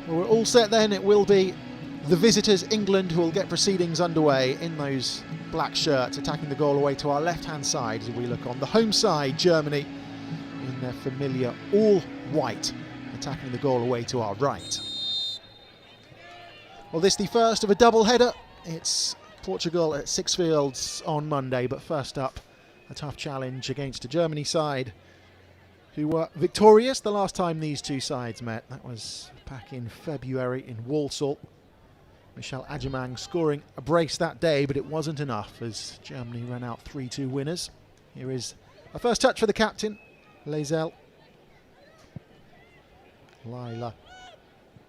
Well, we're all set then. It will be the visitors, England, who will get proceedings underway in those black shirts, attacking the goal away to our left-hand side as we look on. The home side, Germany, in their familiar all-white, attacking the goal away to our right. Well, this is the first of a double-header. It's Portugal at Sixfields on Monday, but first up, a tough challenge against a Germany side who were victorious the last time these two sides met. That was back in February in Walsall. Michel Adjemang scoring a brace that day, but it wasn't enough as Germany ran out 3-2 winners. Here is a first touch for the captain, Lezel. Lila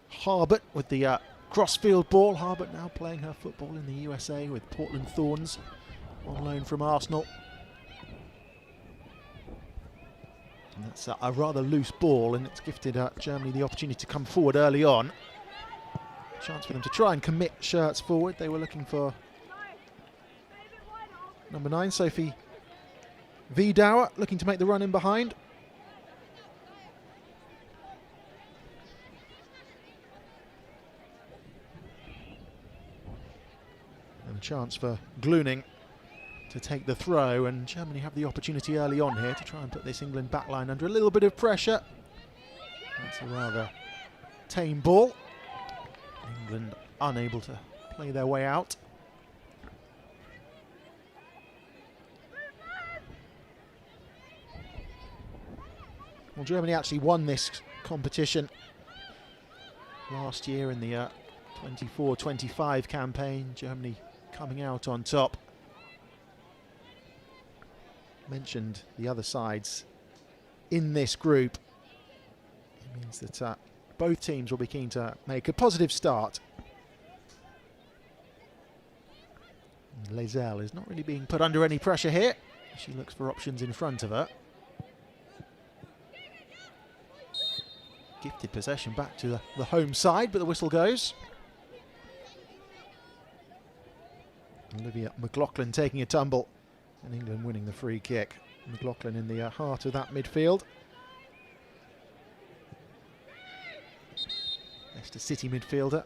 Harbert with the crossfield ball. Harbert now playing her football in the USA with Portland Thorns on loan from Arsenal. And that's a rather loose ball, and it's gifted Germany the opportunity to come forward early on. Chance for them to try and commit shirts forward. They were looking for number 9, Sophie Wiedauer, looking to make the run in behind. And a chance for Gluning to take the throw, and Germany have the opportunity early on here to try and put this England backline under a little bit of pressure. That's a rather tame ball. England unable to play their way out. Well, Germany actually won this competition last year in the 24-25 campaign. Germany coming out on top. Mentioned the other sides in this group. It means that both teams will be keen to make a positive start. Lezel is not really being put under any pressure here. She looks for options in front of her. Gifted possession back to the home side, but the whistle goes. Olivia McLaughlin taking a tumble, and England winning the free kick. McLaughlin in the heart of that midfield. Leicester City midfielder.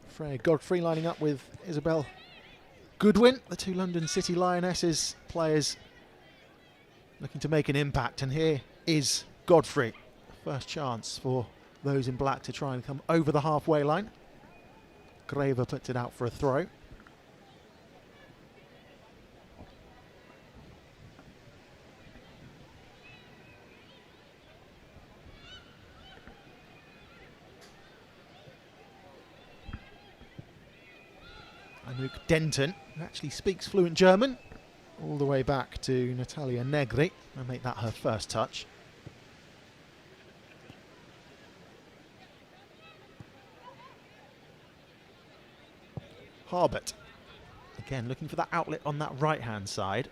Freya Godfrey lining up with Isabel Goodwin, the two London City Lionesses players looking to make an impact, and here is Godfrey. First chance for those in black to try and come over the halfway line. Graver puts it out for a throw. Anouk Denton, who actually speaks fluent German, all the way back to Natalia Negri, and make that her first touch. Harbert, again looking for that outlet on that right-hand side.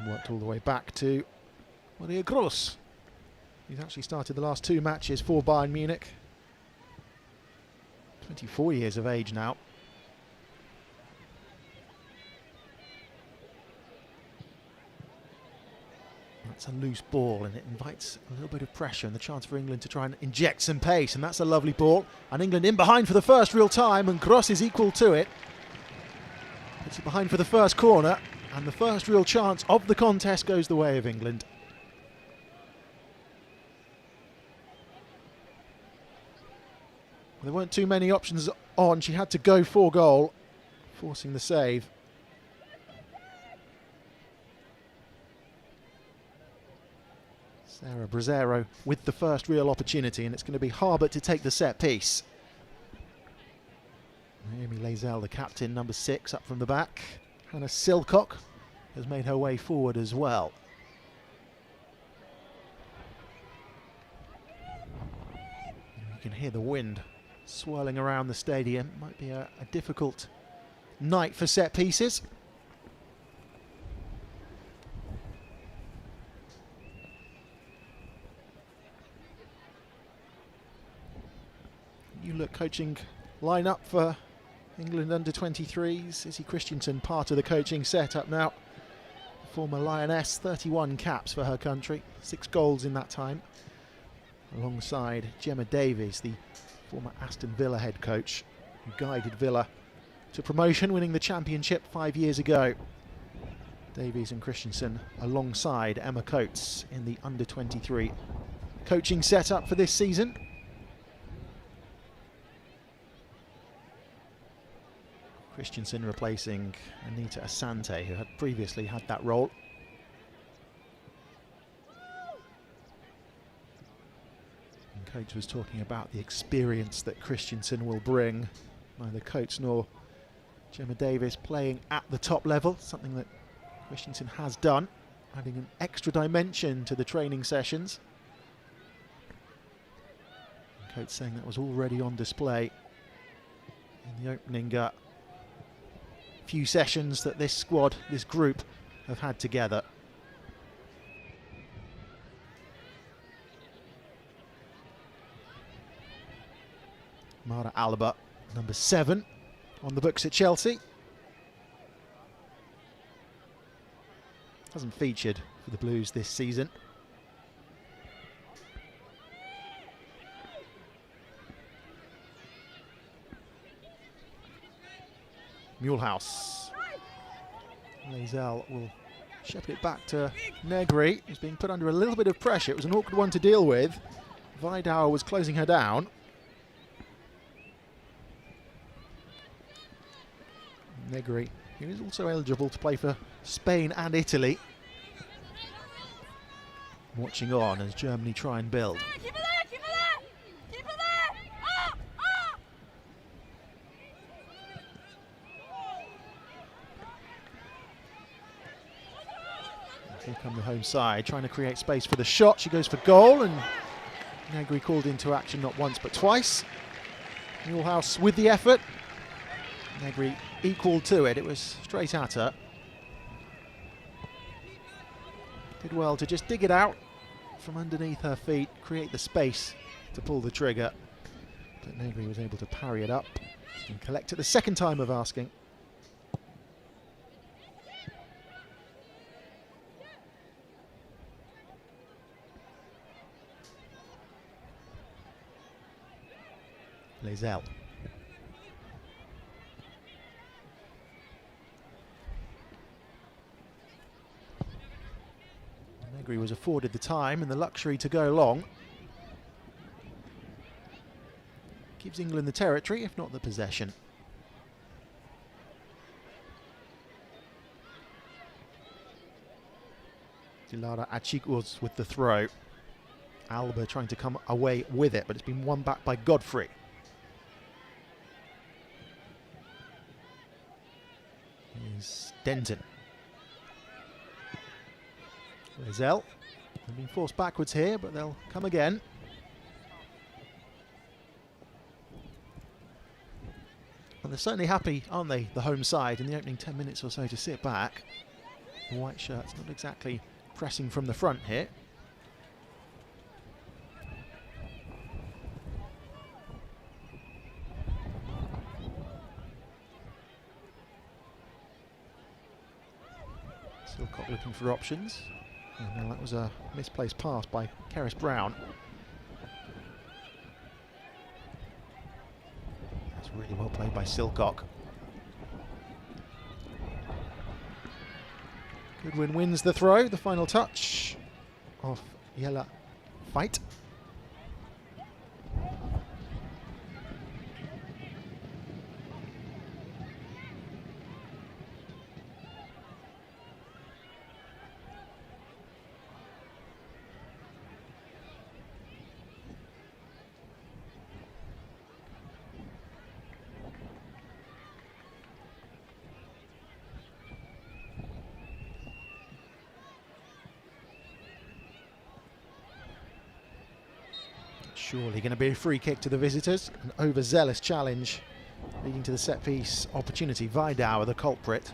Worked all the way back to Maria Gross, who's actually started the last 2 matches for Bayern Munich. 24 years of age now. That's a loose ball, and it invites a little bit of pressure and the chance for England to try and inject some pace, and that's a lovely ball. And England in behind for the first real time, and Gross is equal to it. Puts it behind for the first corner, and the first real chance of the contest goes the way of England. There weren't too many options on. She had to go for goal, forcing the save. Sarah Brazzero with the first real opportunity, and it's going to be Harbert to take the set piece. Naomi Lezel, the captain, number 6, up from the back. Hannah Silcock has made her way forward as well. You can hear the wind swirling around the stadium. Might be a difficult night for set pieces. You look coaching lineup for England under-23s. Izzy Christiansen part of the coaching setup now. Former Lioness, 31 caps for her country, 6 goals in that time. Alongside Gemma Davies, the former Aston Villa head coach, who guided Villa to promotion, winning the championship 5 years ago. Davies and Christiansen alongside Emma Coates in the under-23 coaching setup for this season. Christiansen replacing Anita Asante, who had previously had that role. And Coates was talking about the experience that Christiansen will bring. Neither Coates nor Gemma Davies playing at the top level, something that Christiansen has done, adding an extra dimension to the training sessions. And Coates saying that was already on display in the opening few sessions that this squad, this group, have had together. Mara Alaba, number 7, on the books at Chelsea. Hasn't featured for the Blues this season. Mulehouse. Lazelle will shepherd it back to Negri, who's being put under a little bit of pressure. It was an awkward one to deal with. Vidauer was closing her down. Negri, who is also eligible to play for Spain and Italy. Watching on as Germany try and build. Here come the home side, trying to create space for the shot. She goes for goal, and Negri called into action not once but twice. Mulehouse with the effort. Negri equal to it. It was straight at her. Did well to just dig it out from underneath her feet, create the space to pull the trigger. But Negri was able to parry it up and collect it the second time of asking. Lazelle. Negri was afforded the time and the luxury to go long. Gives England the territory, if not the possession. Dilara Achikos with the throw. Alba trying to come away with it, but it's been won back by Godfrey. Here's Denton. Lazelle. They've been forced backwards here, but they'll come again. And they're certainly happy, aren't they, the home side, in the opening 10 minutes or so to sit back. The white shirts not exactly pressing from the front here. Silcock looking for options. And that was a misplaced pass by Keris Brown. That's really well played by Silcock. Goodwin wins the throw, the final touch of Yella Fight. Surely going to be a free kick to the visitors. An overzealous challenge leading to the set piece opportunity. Vidauer, the culprit.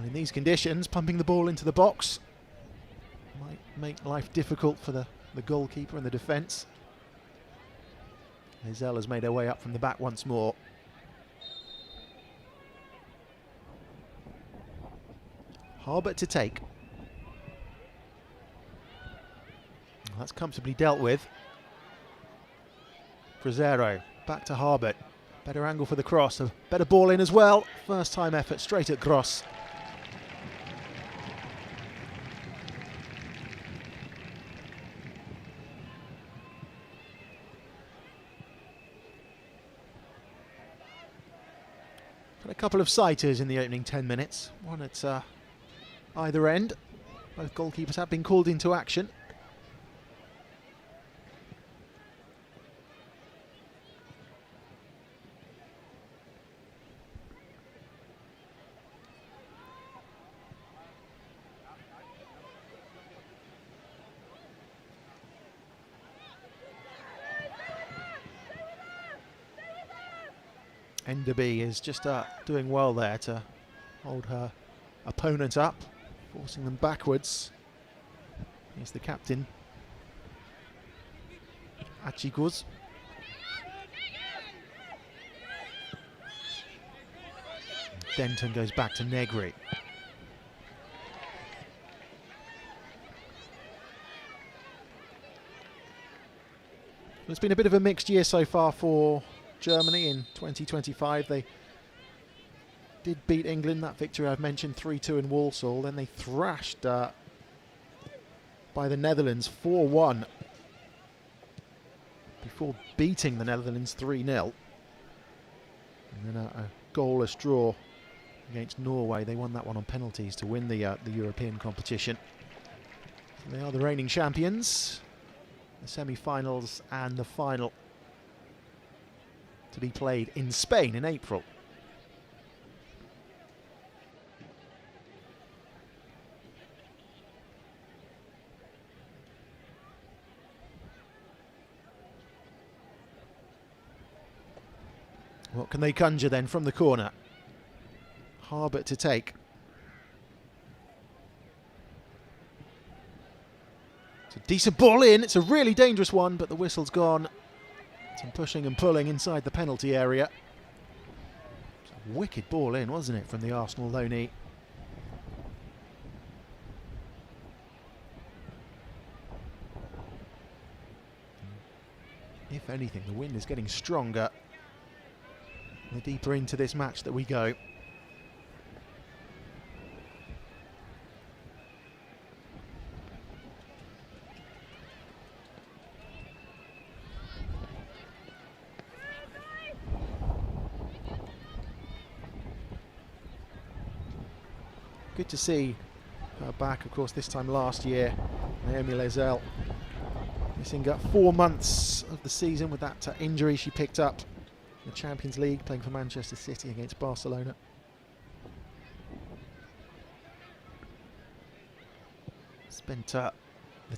And in these conditions, pumping the ball into the box might make life difficult for the goalkeeper and the defence. Lizelle has made her way up from the back once more. Harbert to take. That's comfortably dealt with. Prezero back to Harbert. Better angle for the cross. A better ball in as well. First time effort straight at cross. Got a couple of sighters in the opening 10 minutes. One at either end. Both goalkeepers have been called into action. Enderby is just doing well there to hold her opponent up, forcing them backwards. Here's the captain, Achiguz. Denton goes back to Negri. It's been a bit of a mixed year so far for Germany in 2025. They did beat England, that victory I've mentioned, 3-2 in Walsall. Then they thrashed by the Netherlands 4-1 before beating the Netherlands 3-0. And then a goalless draw against Norway. They won that one on penalties to win the European competition. So they are the reigning champions. The semi-finals and the final to be played in Spain in April. What can they conjure then from the corner? Harbert to take. It's a decent ball in. It's a really dangerous one, but the whistle's gone. Some pushing and pulling inside the penalty area. It's a wicked ball in, wasn't it, from the Arsenal loanee? If anything, the wind is getting stronger the deeper into this match that we go. Good to see her back, of course, this time last year. Naomi Lizelle missing 4 months of the season with that injury she picked up in the Champions League, playing for Manchester City against Barcelona. Spent the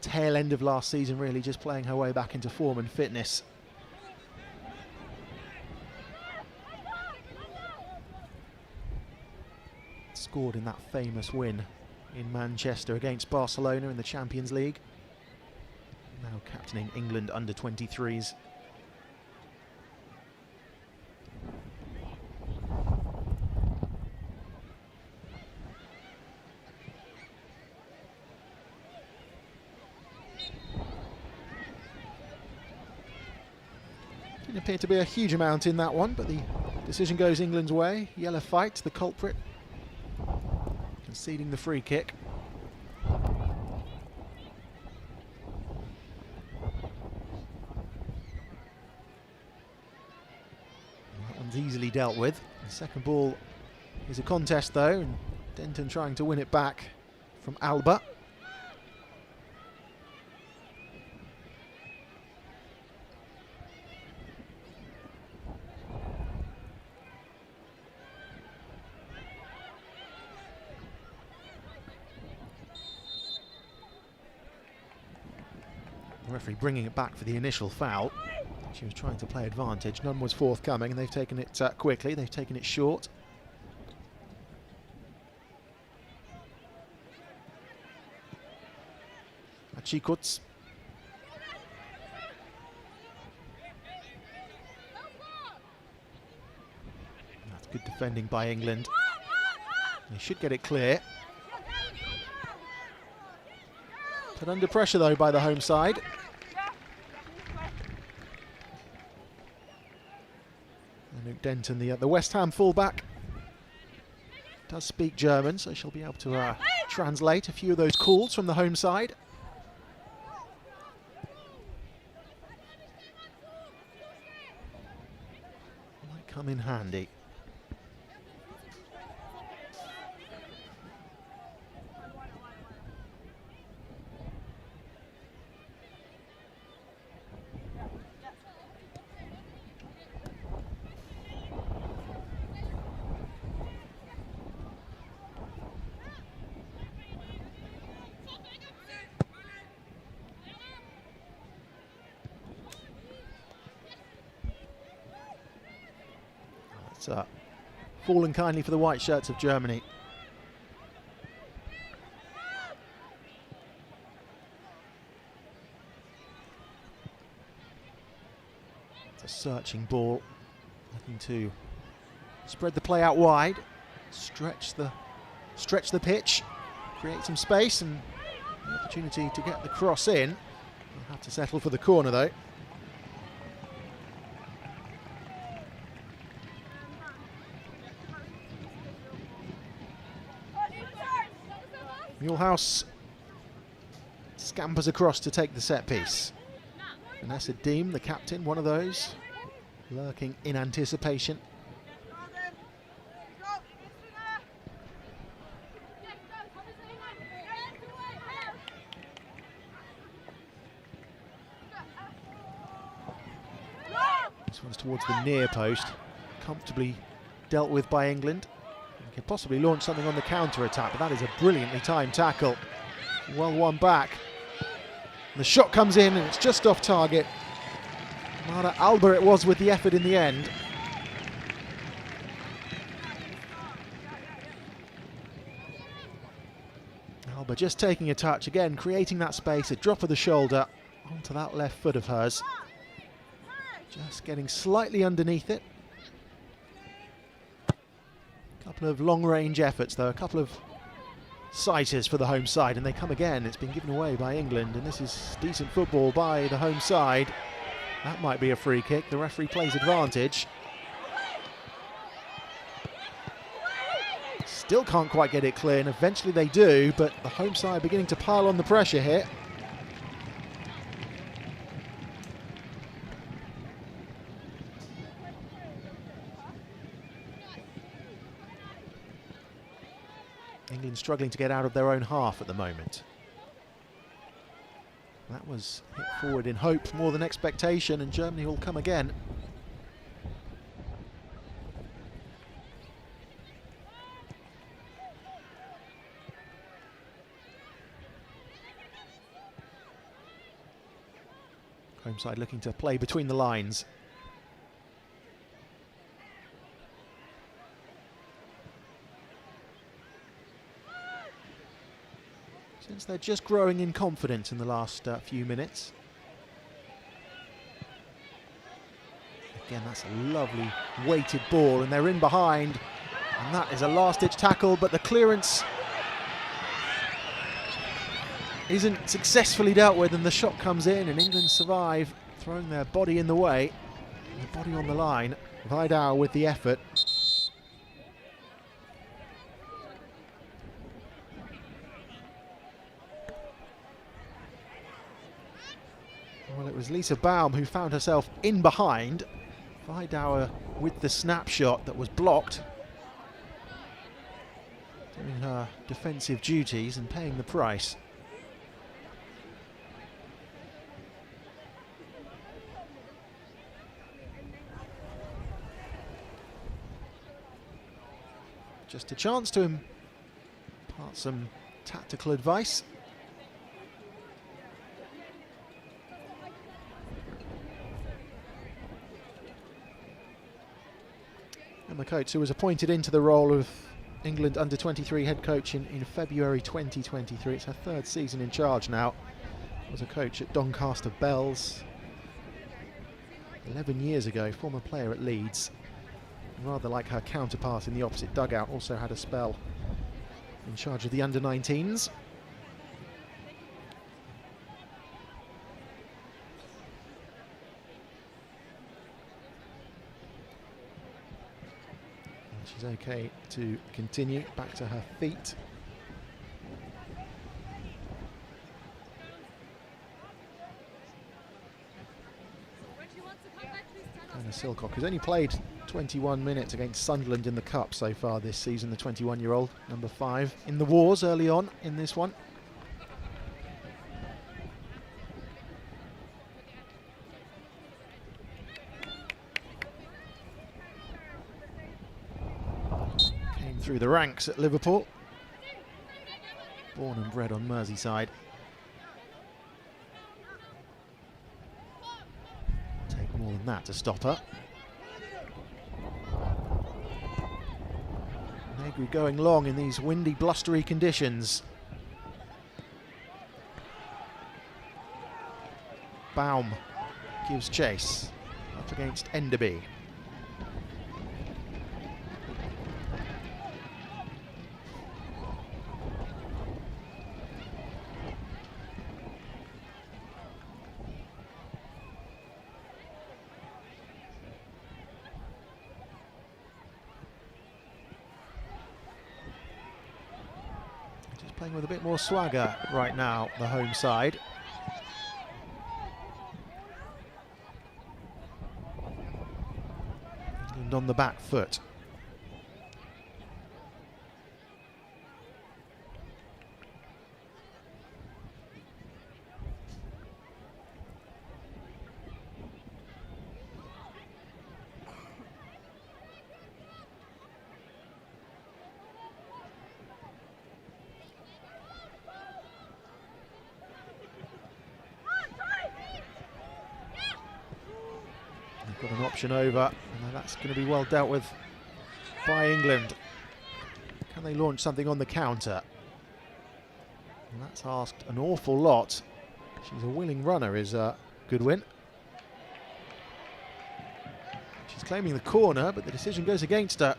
tail end of last season really just playing her way back into form and fitness. Scored in that famous win in Manchester against Barcelona in the Champions League. Now captaining England under-23s. Didn't appear to be a huge amount in that one, but the decision goes England's way. Yellow fight, the culprit, conceding the free kick. That one's easily dealt with. The second ball is a contest though, and Denton trying to win it back from Alba. The referee bringing it back for the initial foul. She was trying to play advantage. None was forthcoming, and they've taken it quickly. They've taken it short. Chikuts. That's good defending by England. They should get it clear. Put under pressure though by the home side. And Luke Denton, the West Ham fullback, does speak German, so she'll be able to translate a few of those calls from the home side. Might come in handy. Fallen kindly for the white shirts of Germany. It's a searching ball, looking to spread the play out wide, stretch the pitch, create some space, and the opportunity to get the cross in. They'll have to settle for the corner though. Mulehouse scampers across to take the set piece. Vanessa Deem, the captain, one of those, lurking in anticipation. This one's towards the near post, comfortably dealt with by England. Could possibly launch something on the counter-attack, but that is a brilliantly timed tackle. Well won back. The shot comes in and it's just off target. Mara Alba it was with the effort in the end. Alba just taking a touch, again creating that space, a drop of the shoulder onto that left foot of hers. Just getting slightly underneath it. Couple of long-range efforts though, a couple of sighters for the home side, and they come again. It's been given away by England, and this is decent football by the home side. That might be a free kick. The referee plays advantage. Still can't quite get it clear, and eventually they do, but the home side beginning to pile on the pressure here. England struggling to get out of their own half at the moment. That was hit forward in hope more than expectation, and Germany will come again. Home side looking to play between the lines. Since they're just growing in confidence in the last few minutes. Again, that's a lovely weighted ball, and they're in behind, and that is a last-ditch tackle, but the clearance isn't successfully dealt with, and the shot comes in, and England survive, throwing their body in the way, their body on the line. Vidal with the effort. Well, it was Lisa Baum who found herself in behind. Vidauer with the snapshot that was blocked. Doing her defensive duties and paying the price. Just a chance to impart some tactical advice. Emma Coates, who was appointed into the role of England under-23 head coach in February 2023. It's her third season in charge now. was a coach at Doncaster Bells 11 years ago, former player at Leeds. Rather like her counterpart in the opposite dugout, also had a spell in charge of the under-19s. She's okay to continue back to her feet. Anna Silcock has only played 21 minutes against Sunderland in the Cup so far this season, the 21-year-old, number 5, in the wars early on in this one. Came through the ranks at Liverpool. Born and bred on Merseyside. Take more than that to stop her. Negri going long in these windy, blustery conditions. Baum gives chase up against Enderby. Playing with a bit more swagger right now, the home side. And on the back foot. Got an option over, and that's going to be well dealt with by England. Can they launch something on the counter? And that's asked an awful lot. She's a willing runner, is Goodwin. She's claiming the corner, but the decision goes against her.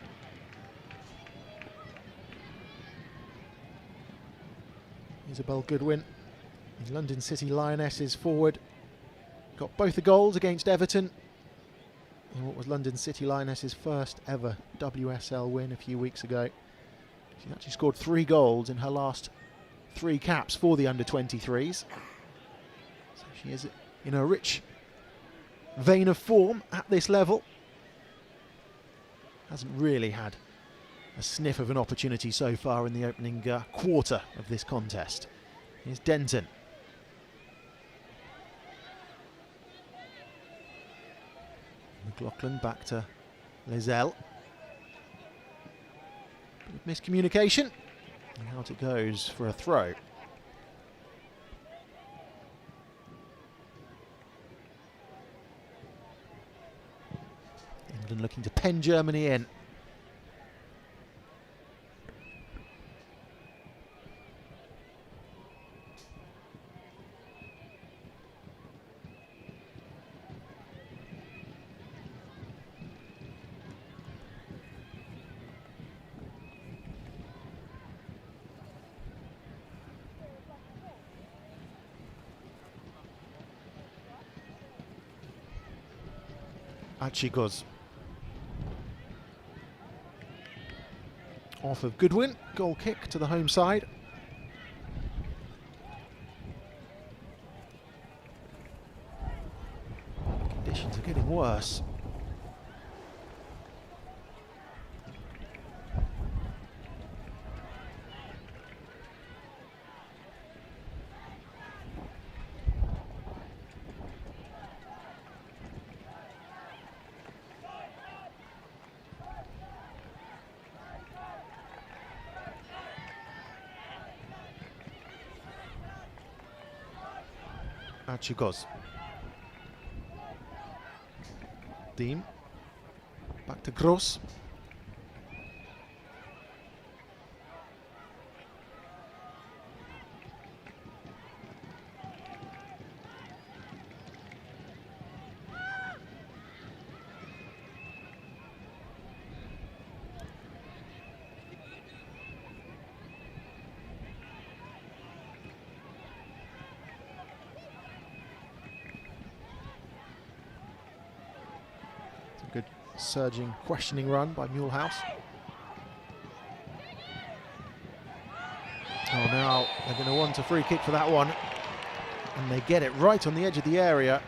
Isabel Goodwin, the London City Lionesses forward, got both the goals against Everton in what was London City Lionesses' first ever WSL win a few weeks ago. She actually scored 3 goals in her last 3 caps for the under-23s. So she is in a rich vein of form at this level. Hasn't really had a sniff of an opportunity so far in the opening quarter of this contest. Here's Denton. McLaughlin back to Lizelle. Miscommunication. And out it goes for a throw. England looking to pen Germany in. Achigos. Off of Goodwin, goal kick to the home side. Conditions are getting worse. Achigos. Deem. Back to Gross. surging, questioning run by Mulehaus. Oh, now they're going to want a free kick for that one. And they get it right on the edge of the area.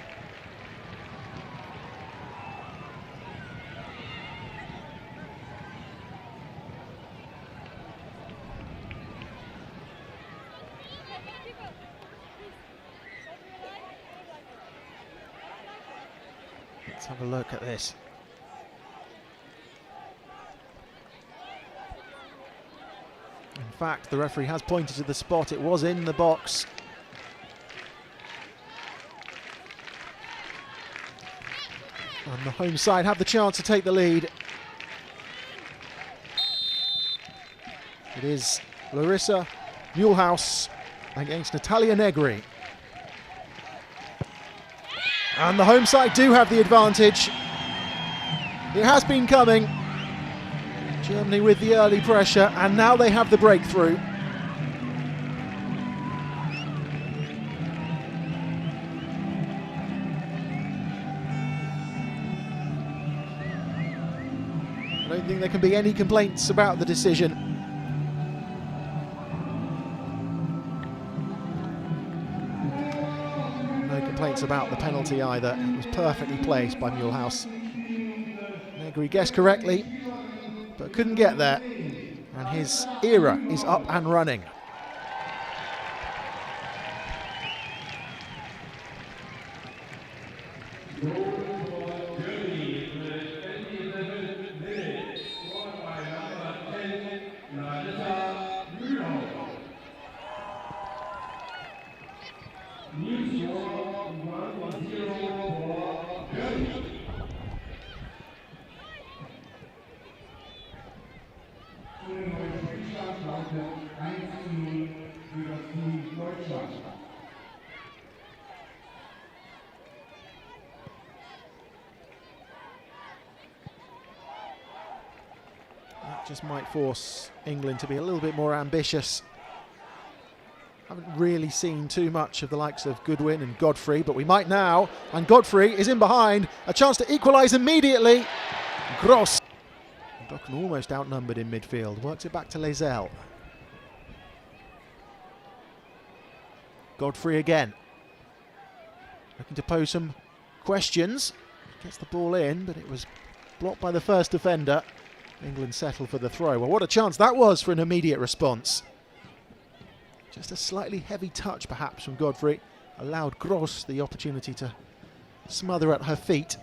Let's have a look at this. In fact, the referee has pointed to the spot. It was in the box. And the home side have the chance to take the lead. It is Larissa Mulehaus against Natalia Negri. And the home side do have the advantage. It has been coming. Germany with the early pressure, and now they have the breakthrough. I don't think there can be any complaints about the decision. No complaints about the penalty either. It was perfectly placed by Mulehaus. Negri guessed correctly, but couldn't get there. And his era is up and running. That just might force England to be a little bit more ambitious. Haven't really seen too much of the likes of Goodwin and Godfrey, but we might now. And Godfrey is in behind. A chance to equalise immediately. Gross. Dokken almost outnumbered in midfield. Works it back to Lezel. Godfrey again. Looking to pose some questions. Gets the ball in, but it was blocked by the first defender. England settle for the throw. Well, what a chance that was for an immediate response. Just a slightly heavy touch, perhaps, from Godfrey. Allowed Gross the opportunity to smother at her feet.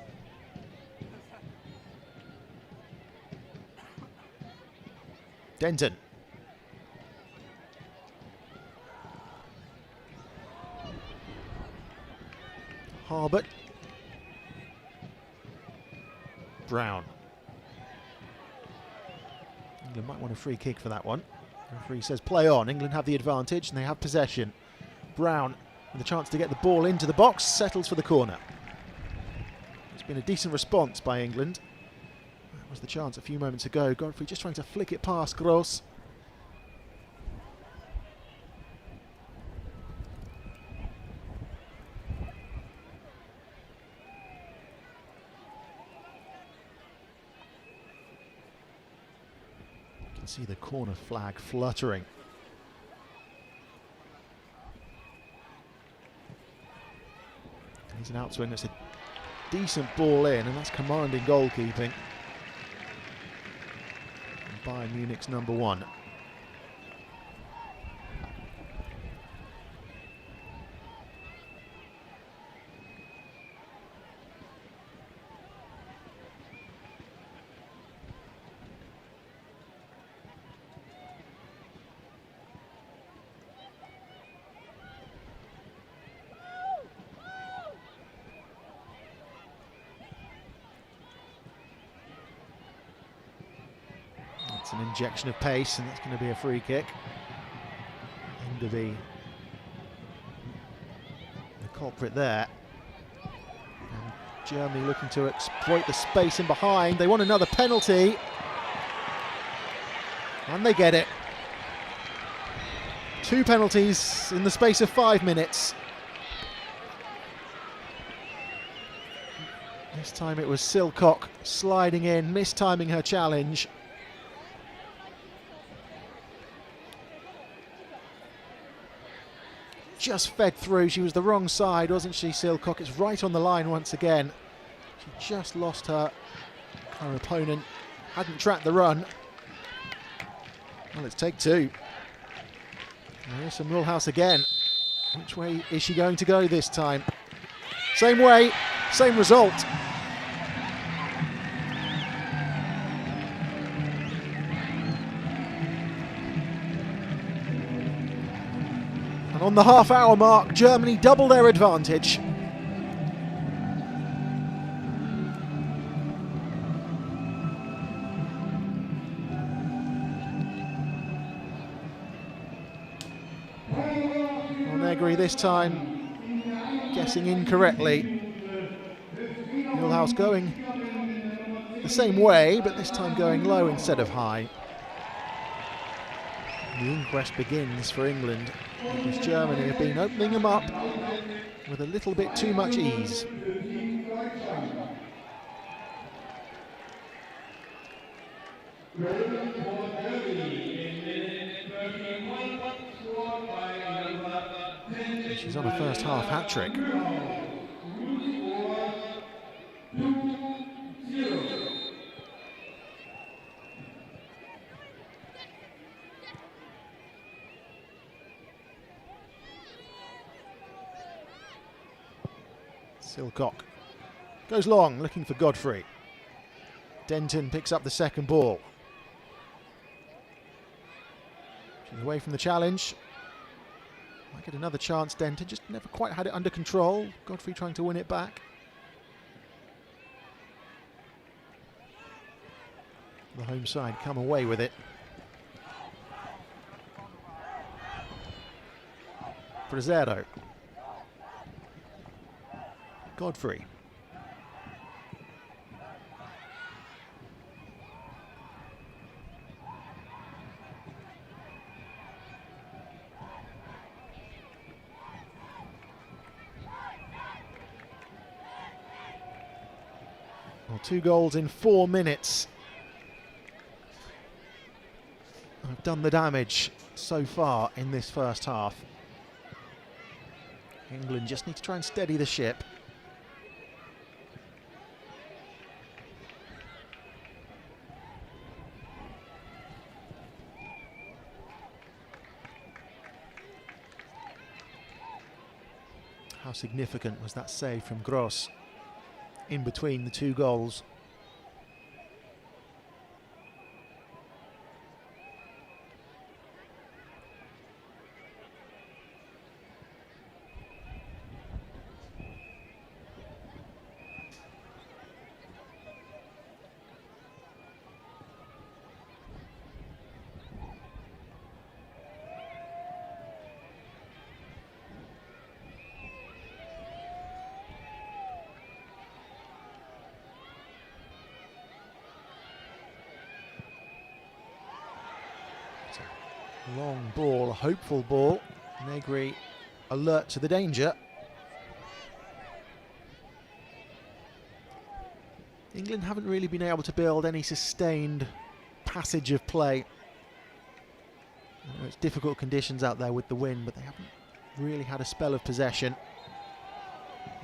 Denton. Harbert. Brown. England might want a free kick for that one. The referee says play on. England have the advantage and they have possession. Brown with a chance to get the ball into the box, settles for the corner. It's been a decent response by England. That was the chance a few moments ago. Godfrey just trying to flick it past Gross. See the corner flag fluttering. He's an outswing. That's a decent ball in, and that's commanding goalkeeping. And Bayern Munich's number one. It's an injection of pace, and that's going to be a free kick. Enderby, the culprit there. And Germany looking to exploit the space in behind. They want another penalty. And they get it. 2 penalties in the space of 5 minutes. This time it was Silcock sliding in, mistiming her challenge. Just fed through. She was the wrong side, wasn't she, Silcock? It's right on the line once again. She just lost her opponent. Hadn't tracked the run. Well, it's take two. Larissa Mulhouse again. Which way is she going to go this time? Same way, same result. And on the half-hour mark, Germany double their advantage. Negri this time guessing incorrectly. Mulhouse going the same way, but this time going low instead of high. The inquest begins for England, because Germany have been opening them up with a little bit too much ease. She's on a first half hat-trick. Silcock goes long, looking for Godfrey. Denton picks up the second ball. She's away from the challenge. Might get another chance, Denton, just never quite had it under control. Godfrey trying to win it back. The home side come away with it. Brazzero. Godfrey. Well, 2 goals in 4 minutes. I've done the damage so far in this first half. England just need to try and steady the ship. How significant was that save from Gross in between the 2 goals? Long ball, a hopeful ball. Negri alert to the danger. England haven't really been able to build any sustained passage of play. I know it's difficult conditions out there with the wind, but they haven't really had a spell of possession.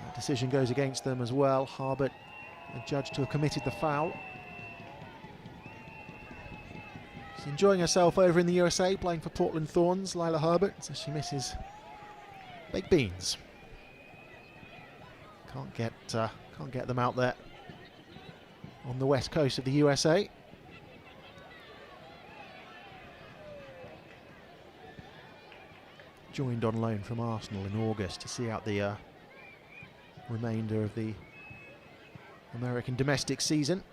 That decision goes against them as well. Harbert adjudged to have committed the foul. She's enjoying herself over in the USA, playing for Portland Thorns, Lila Herbert, so she misses baked beans. Can't get them out there on the west coast of the USA. Joined on loan from Arsenal in August to see out the remainder of the American domestic season.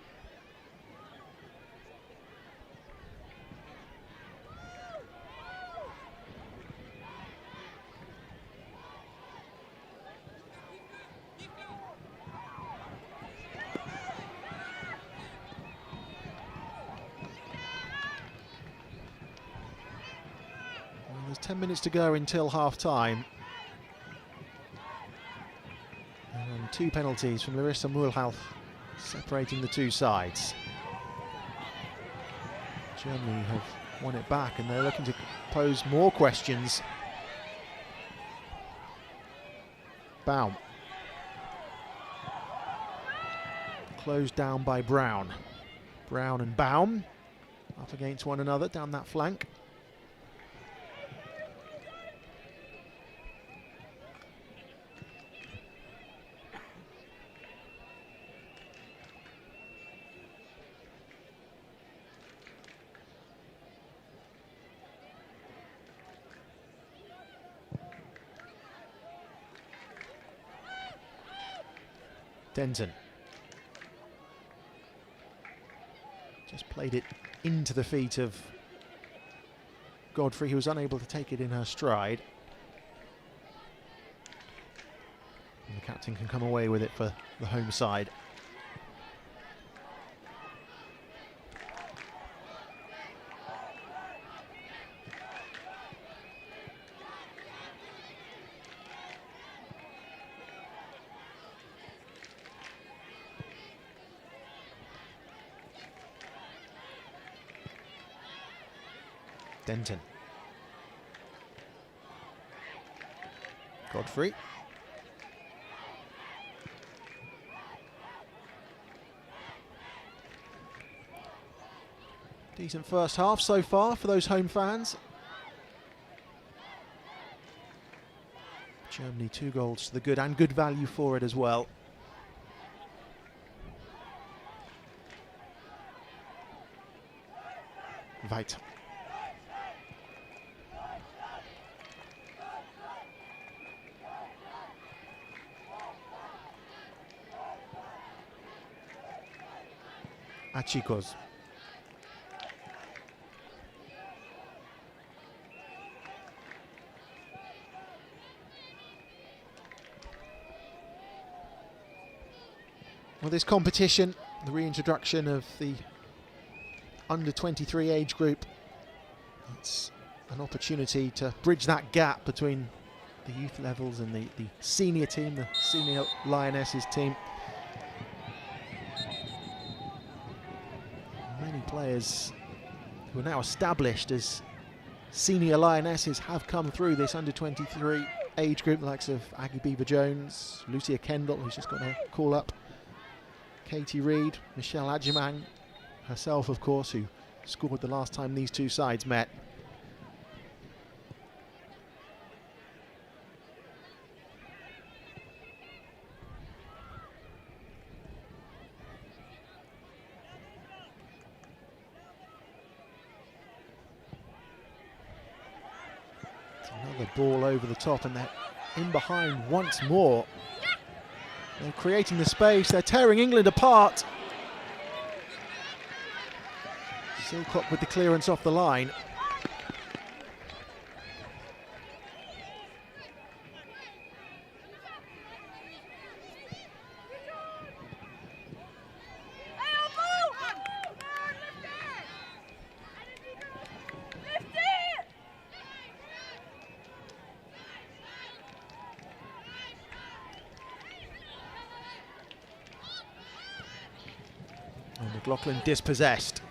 There's 10 minutes to go until half-time. And 2 penalties from Larissa Mulhouse separating the two sides. Germany have won it back and they're looking to pose more questions. Baum. Closed down by Brown. Brown and Baum up against one another down that flank. Denton. Just played it into the feet of Godfrey, who was unable to take it in her stride. And the captain can come away with it for the home side. Denton. Godfrey. Decent first half so far for those home fans. Germany 2 goals to the good and good value for it as well. Veit. Achikos. Well, this competition, the reintroduction of the under-23 age group, it's an opportunity to bridge that gap between the youth levels and the senior team, the senior Lionesses team. Many players who are now established as senior Lionesses have come through this under-23 age group, the likes of Aggie Beaver-Jones, Lucia Kendall, who's just got a call-up, Katie Reid, Michelle Adjemang herself, of course, who scored the last time these two sides met. Another ball over the top, and they're in behind once more. They're creating the space, they're tearing England apart. Silcock with the clearance off the line. And McLaughlin dispossessed.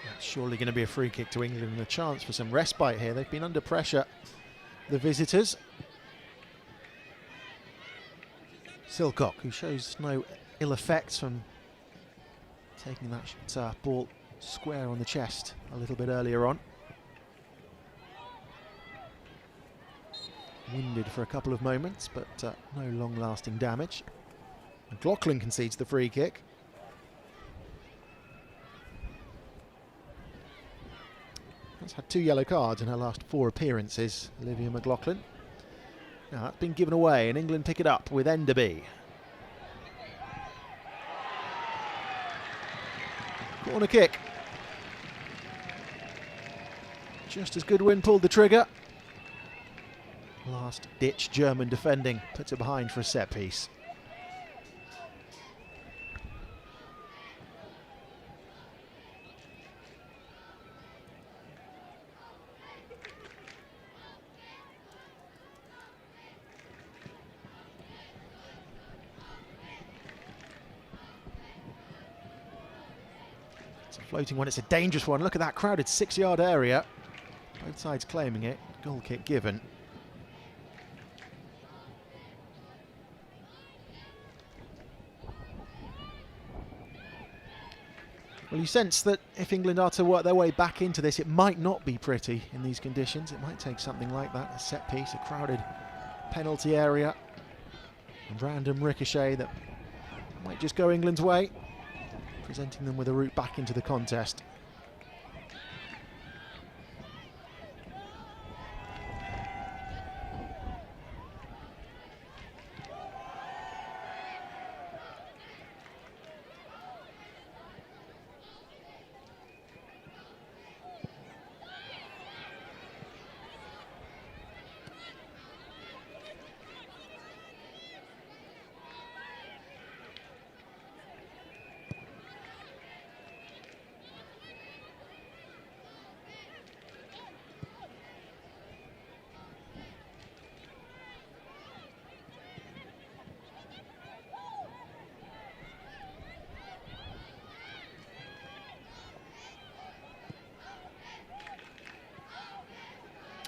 That's surely going to be a free kick to England and a chance for some respite here. They've been under pressure, the visitors. Silcock, who shows no ill effects from taking that ball square on the chest a little bit earlier on. Winded for a couple of moments, but no long-lasting damage. McLaughlin concedes the free kick. Has had 2 yellow cards in her last 4 appearances, Olivia McLaughlin. Now that's been given away, and England pick it up with Enderby. Corner kick. Just as Goodwin pulled the trigger. Last ditch German defending, puts it behind for a set piece. a floating one, it's a dangerous one. Look at that crowded 6-yard area. Both sides claiming it. Goal kick given. Well, you sense that if England are to work their way back into this, it might not be pretty in these conditions. It might take something like that, a set piece, a crowded penalty area, a random ricochet that might just go England's way, presenting them with a route back into the contest.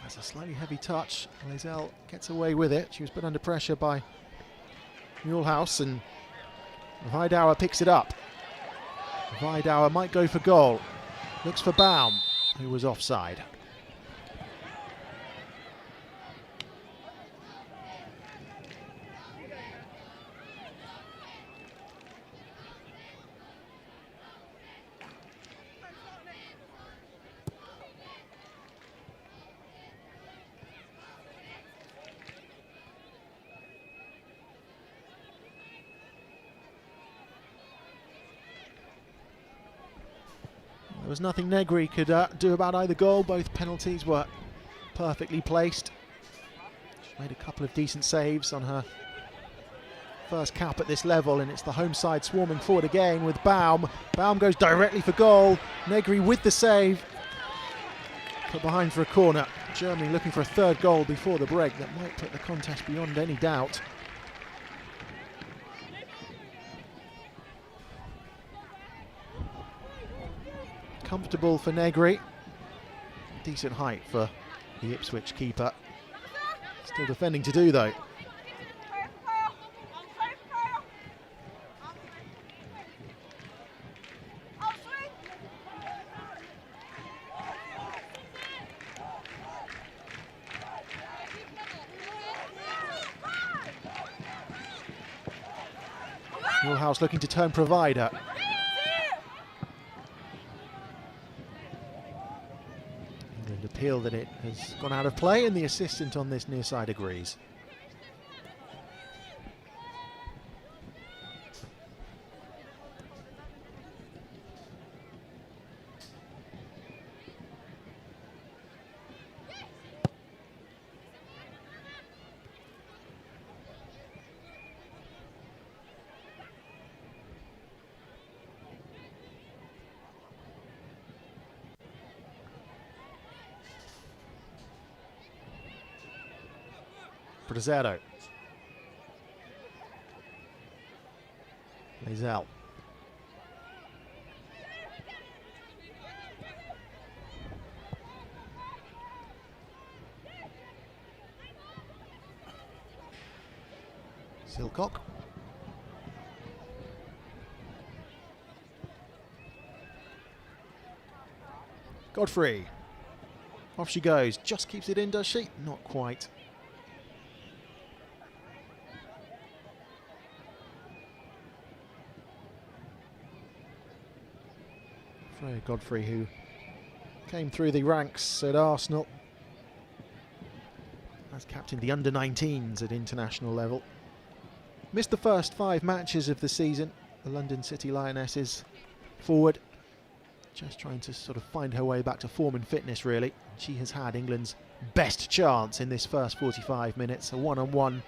That's a slightly heavy touch. Lazel gets away with it. She was put under pressure by Muehlhaus, and Weidauer picks it up. Weidauer might go for goal. Looks for Baum, who was offside. There was nothing Negri could do about either goal. Both penalties were perfectly placed. She made a couple of decent saves on her first cap at this level, and it's the home side swarming forward again with Baum. Baum goes directly for goal. Negri with the save. Put behind for a corner. Germany looking for a third goal before the break that might put the contest beyond any doubt. Comfortable for Negri. Decent height for the Ipswich keeper. Still defending to do though. Muehlhaus looking to turn provider. England appeal that it has gone out of play, and the assistant on this near side agrees. Brazzero. Lazel. Silcock. Godfrey. Off she goes. Just keeps it in, does she? Not quite. Godfrey, who came through the ranks at Arsenal as captain the under-19s at international level. Missed the first 5 matches of the season. The London City Lionesses forward, just trying to sort of find her way back to form and fitness really. She has had England's best chance in this first 45 minutes, a one-on-one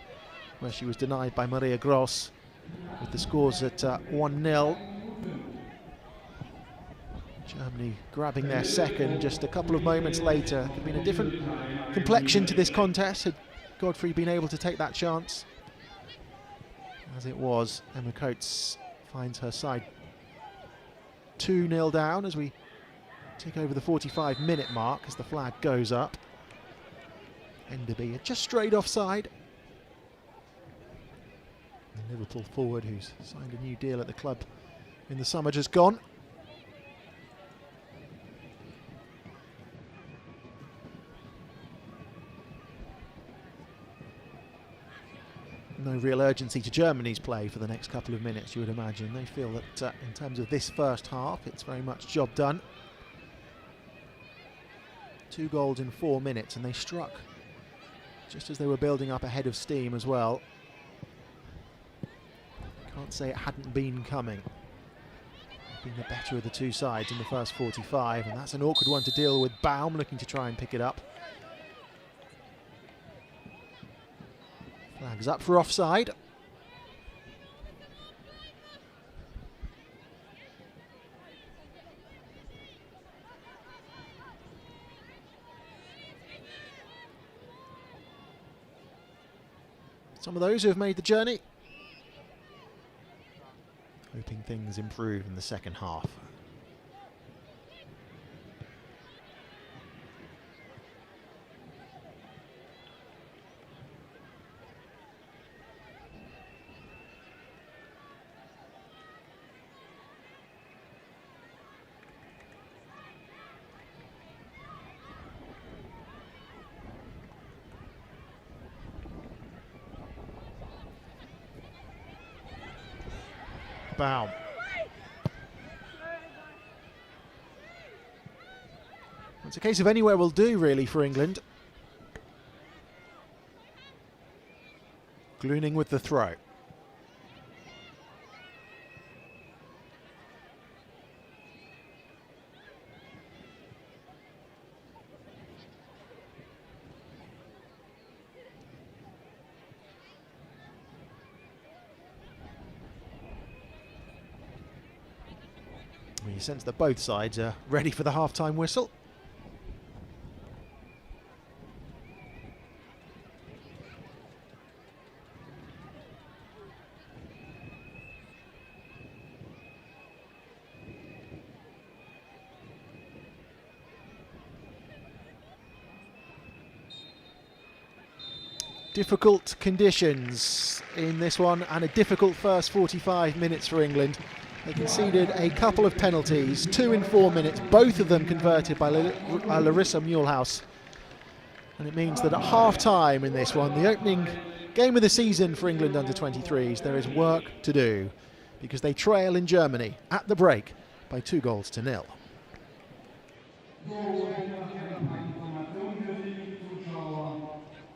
where she was denied by Maria Gross, with the scores at 1-0. Germany grabbing their second just a couple of moments later. Could have been a different complexion to this contest had Godfrey been able to take that chance. As it was, Emma Coates finds her side 2-0 down as we take over the 45-minute mark as the flag goes up. Enderby just straight offside. The Liverpool forward, who's signed a new deal at the club in the summer, just gone. No real urgency to Germany's play for the next couple of minutes, you would imagine. They feel that in terms of this first half, it's very much job done. 2 goals in 4 minutes, and they struck just as they were building up a head of steam as well. Can't say it hadn't been coming. Been the better of the two sides in the first 45, and that's an awkward one to deal with. Baum looking to try and pick it up. Flags up for offside. Some of those who have made the journey hoping things improve in the second half. Baum. It's a case of anywhere will do, really, for England. Glooning with the throw. You sense that both sides are ready for the half-time whistle. Difficult conditions in this one, and a difficult first 45 minutes for England. They conceded a couple of penalties, 2 in 4 minutes, both of them converted by Larissa Muehlhaus. And it means that at half-time in this one, the opening game of the season for England under-23s, there is work to do because they trail in Germany at the break by 2-0.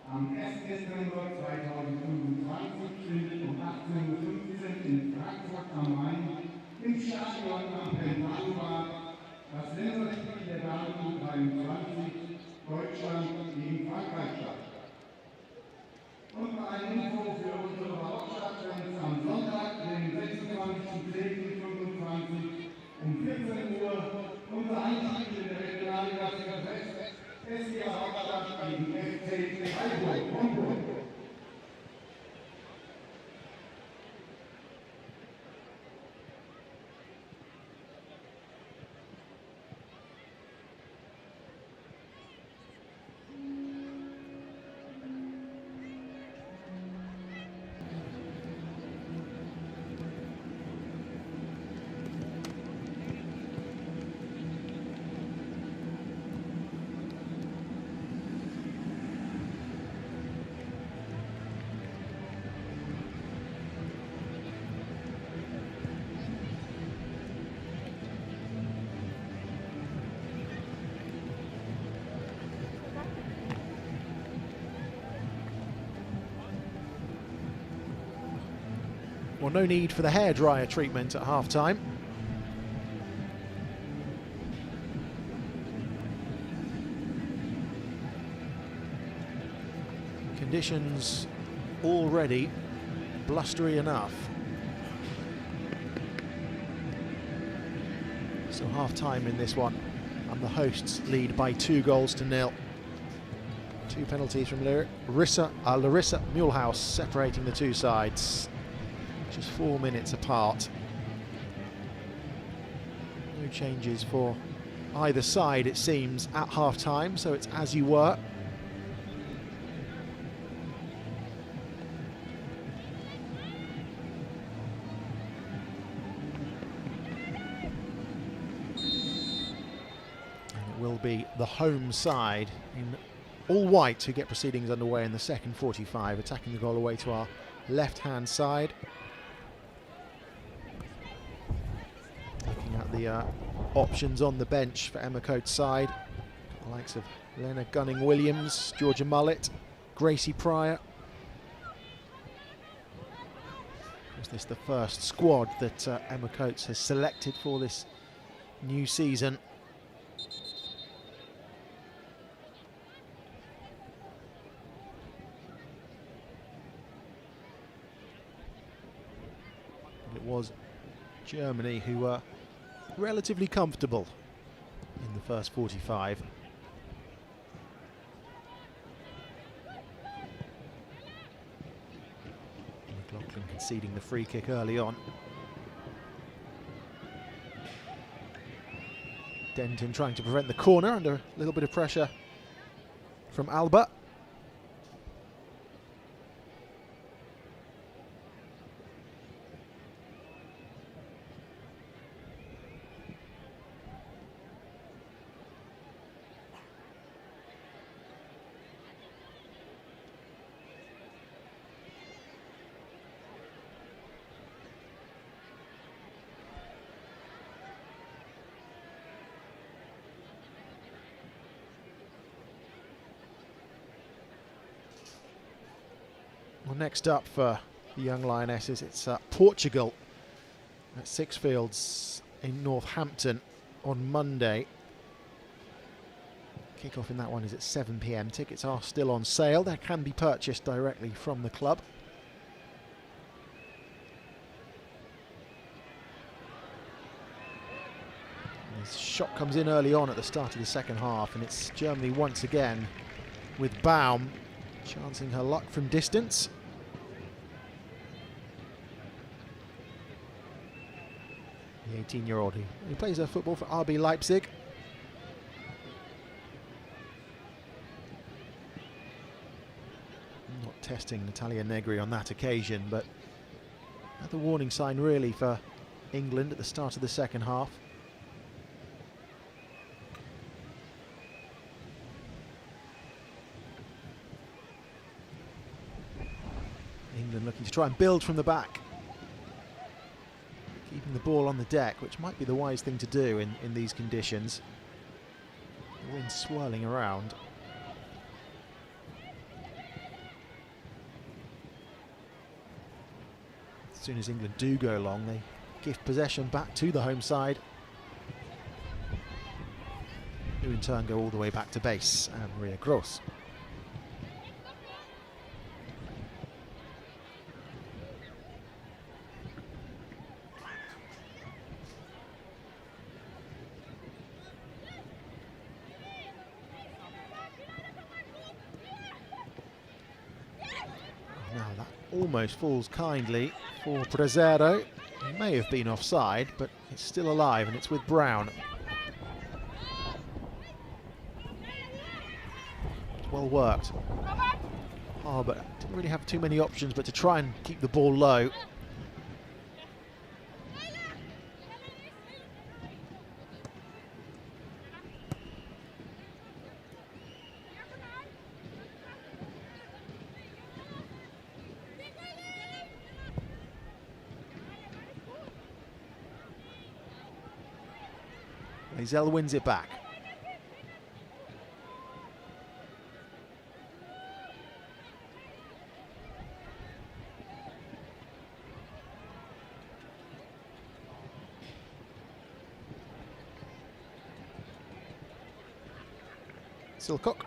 Am 1. Dezember 2025 findet um 18:15 Uhr in Frankfurt am Main im Stadion am Pentanbad das Länderspiel der Damen U23 Deutschland gegen Frankreich statt. Und noch eine Info für unsere Hauptstadtfans am Sonntag, den 26.10.25 um 14 Uhr unser Heimspiel in der Regionalliga Südwest. SC Hauptstadt gegen FC Freiburg. Well, no need for the hairdryer treatment at half-time. Conditions already blustery enough. So half-time in this one, and the hosts lead by 2-0. 2 penalties from Larissa Muehlhaus separating the two sides. Just 4 minutes apart. No changes for either side, it seems, at half-time, so it's as you were. And it will be the home side in all white who get proceedings underway in the second 45, attacking the goal away to our left-hand side. Looking at the options on the bench for Emma Coates' side, the likes of Lena Gunning-Williams, Georgia Mullett, Gracie Pryor. Was this the first squad that Emma Coates has selected for this new season? It was Germany who were relatively comfortable in the first 45. McLaughlin conceding the free kick early on. Denton trying to prevent the corner under a little bit of pressure from Alba. Well, next up for the Young Lionesses, it's Portugal at Sixfields in Northampton on Monday. Kick-off in that one is at 7 PM. Tickets are still on sale. They can be purchased directly from the club. This shot comes in early on at the start of the second half, and it's Germany once again with Baum chancing her luck from distance. The 18-year-old who plays her football for RB Leipzig. Not testing Natalia Negri on that occasion, but another warning sign really for England at the start of the second half. England looking to try and build from the back. Keeping the ball on the deck, which might be the wise thing to do in these conditions. The wind swirling around. As soon as England do go long, they give possession back to the home side, who in turn go all the way back to base and Maria Gross. Now that almost falls kindly for Prezero. He may have been offside, but it's still alive, and it's with Brown. Well worked. Harbour didn't really have too many options but to try and keep the ball low. Lazell wins it back. Silcock.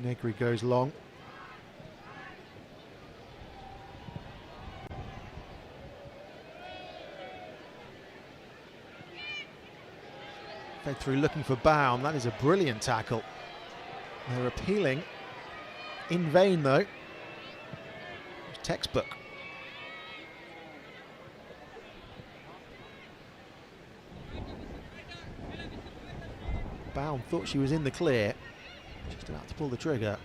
Negri goes long. Fed through looking for Baum. That is a brilliant tackle. They're appealing in vain, though. Textbook. Baum thought she was in the clear. Just about to pull the trigger.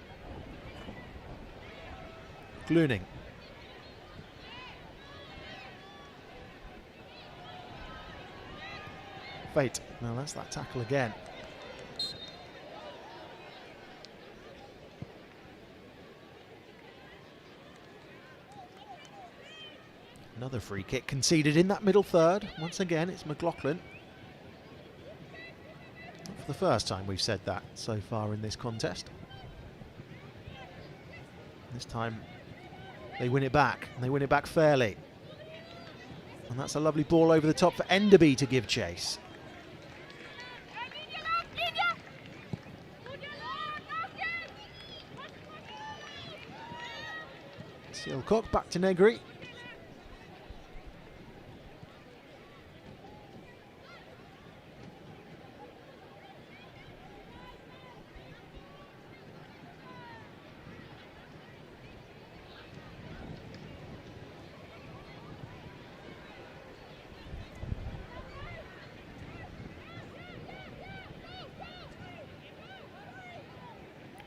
Glooning. Fate. Now that's that tackle again. Another free kick conceded in that middle third. Once again, it's McLaughlin. Not for the first time we've said that so far in this contest. This time they win it back, and they win it back fairly. And that's a lovely ball over the top for Enderby to give chase. Sealcock back to Negri.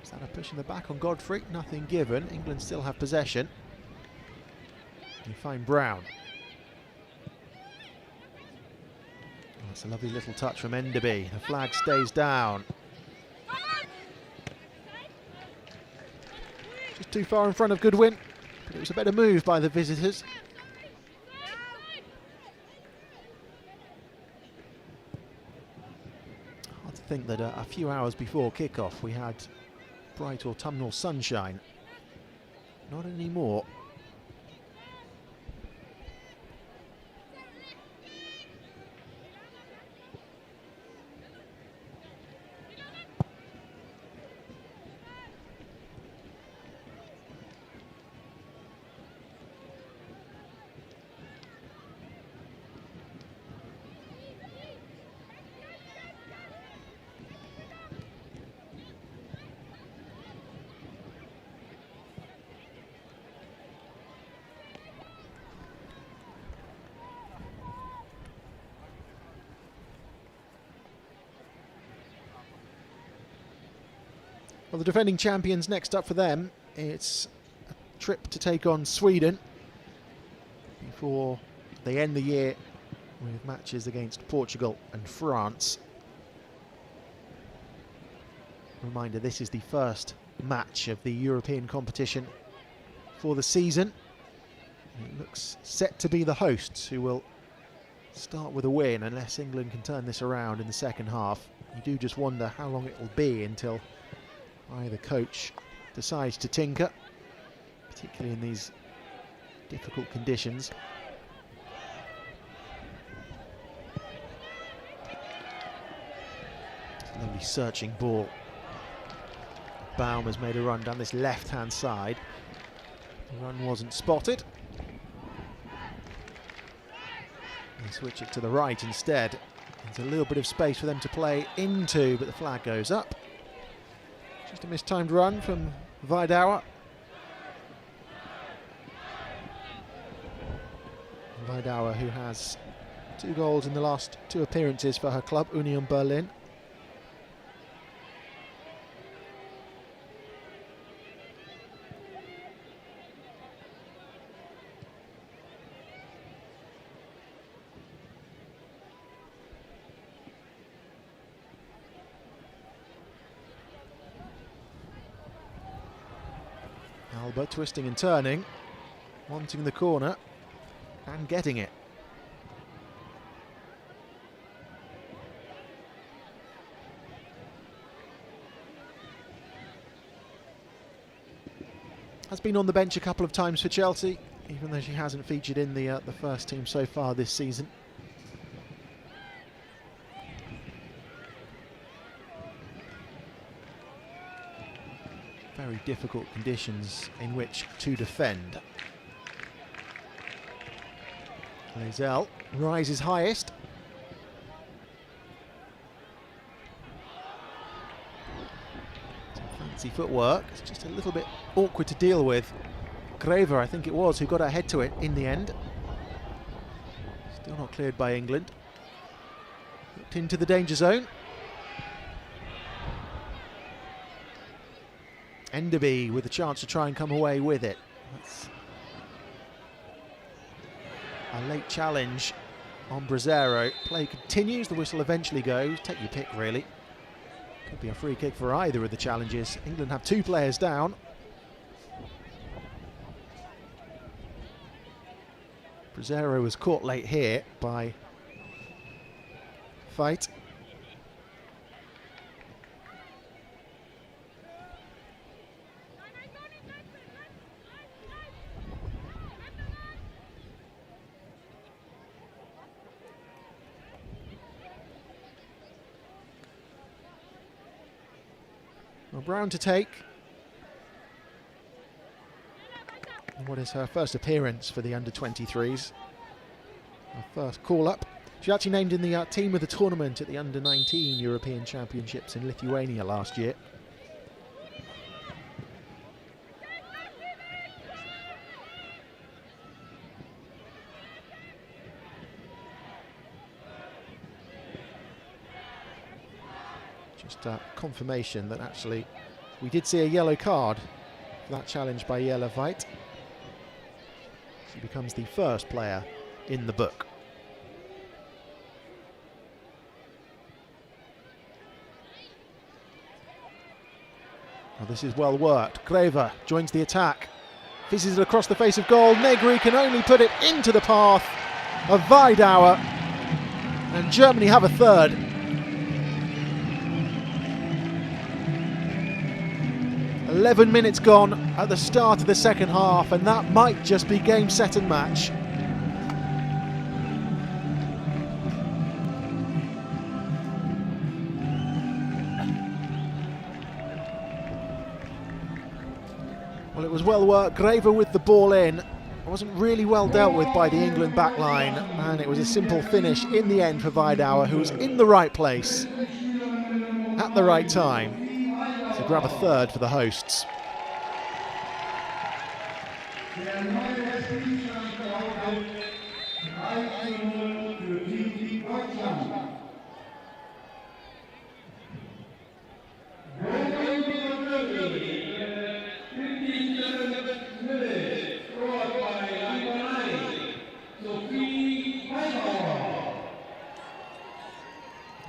Sada pushing the back on Godfrey, nothing given. England still have possession. You find Brown. That's a lovely little touch from Enderby. The flag stays down. Just too far in front of Goodwin, but it was a better move by the visitors. Hard to think that a few hours before kickoff we had bright autumnal sunshine. Not anymore. Well, the defending champions next up for them. It's a trip to take on Sweden before they end the year with matches against Portugal and France. Reminder, this is the first match of the European competition for the season. It looks set to be the hosts who will start with a win unless England can turn this around in the second half. You do just wonder how long it will be until either coach decides to tinker, particularly in these difficult conditions. Lovely searching ball. Baum has made a run down this left-hand side. The run wasn't spotted. They switch it to the right instead. There's a little bit of space for them to play into, but the flag goes up. Just a mistimed run from Vidauer. Vidauer, who has 2 goals in the last 2 appearances for her club, Union Berlin. Albert twisting and turning, wanting the corner and getting it. Has been on the bench a couple of times for Chelsea, even though she hasn't featured in the first team so far this season. Very difficult conditions in which to defend. Lazelle rises highest. Fancy footwork. It's just a little bit awkward to deal with. Graver, I think it was, who got her head to it in the end. Still not cleared by England. Hooked into the danger zone. Enderby with a chance to try and come away with it. That's a late challenge on Brazzero. Play continues, the whistle eventually goes. Take your pick, really. Could be a free kick for either of the challenges. England have 2 players down. Brazzero was caught late here by Fight. Well, Brown to take. What is her first appearance for the under-23s? Her first call-up. She actually named in the team of the tournament at the under-19 European Championships in Lithuania last year. Just confirmation that actually we did see a yellow card for that challenge by Jelle Veit. She becomes the first player in the book. Well, this is well worked. Graver joins the attack. Fizzes it across the face of goal. Negri can only put it into the path of Weidauer. And Germany have a third. "11 minutes gone at the start of the second half, and that might just be game, set and match." Well, it was well worked. Graver with the ball in. It wasn't really well dealt with by the England back line, and it was a simple finish in the end for Weidauer, who was in the right place at the right time to grab a third for the hosts.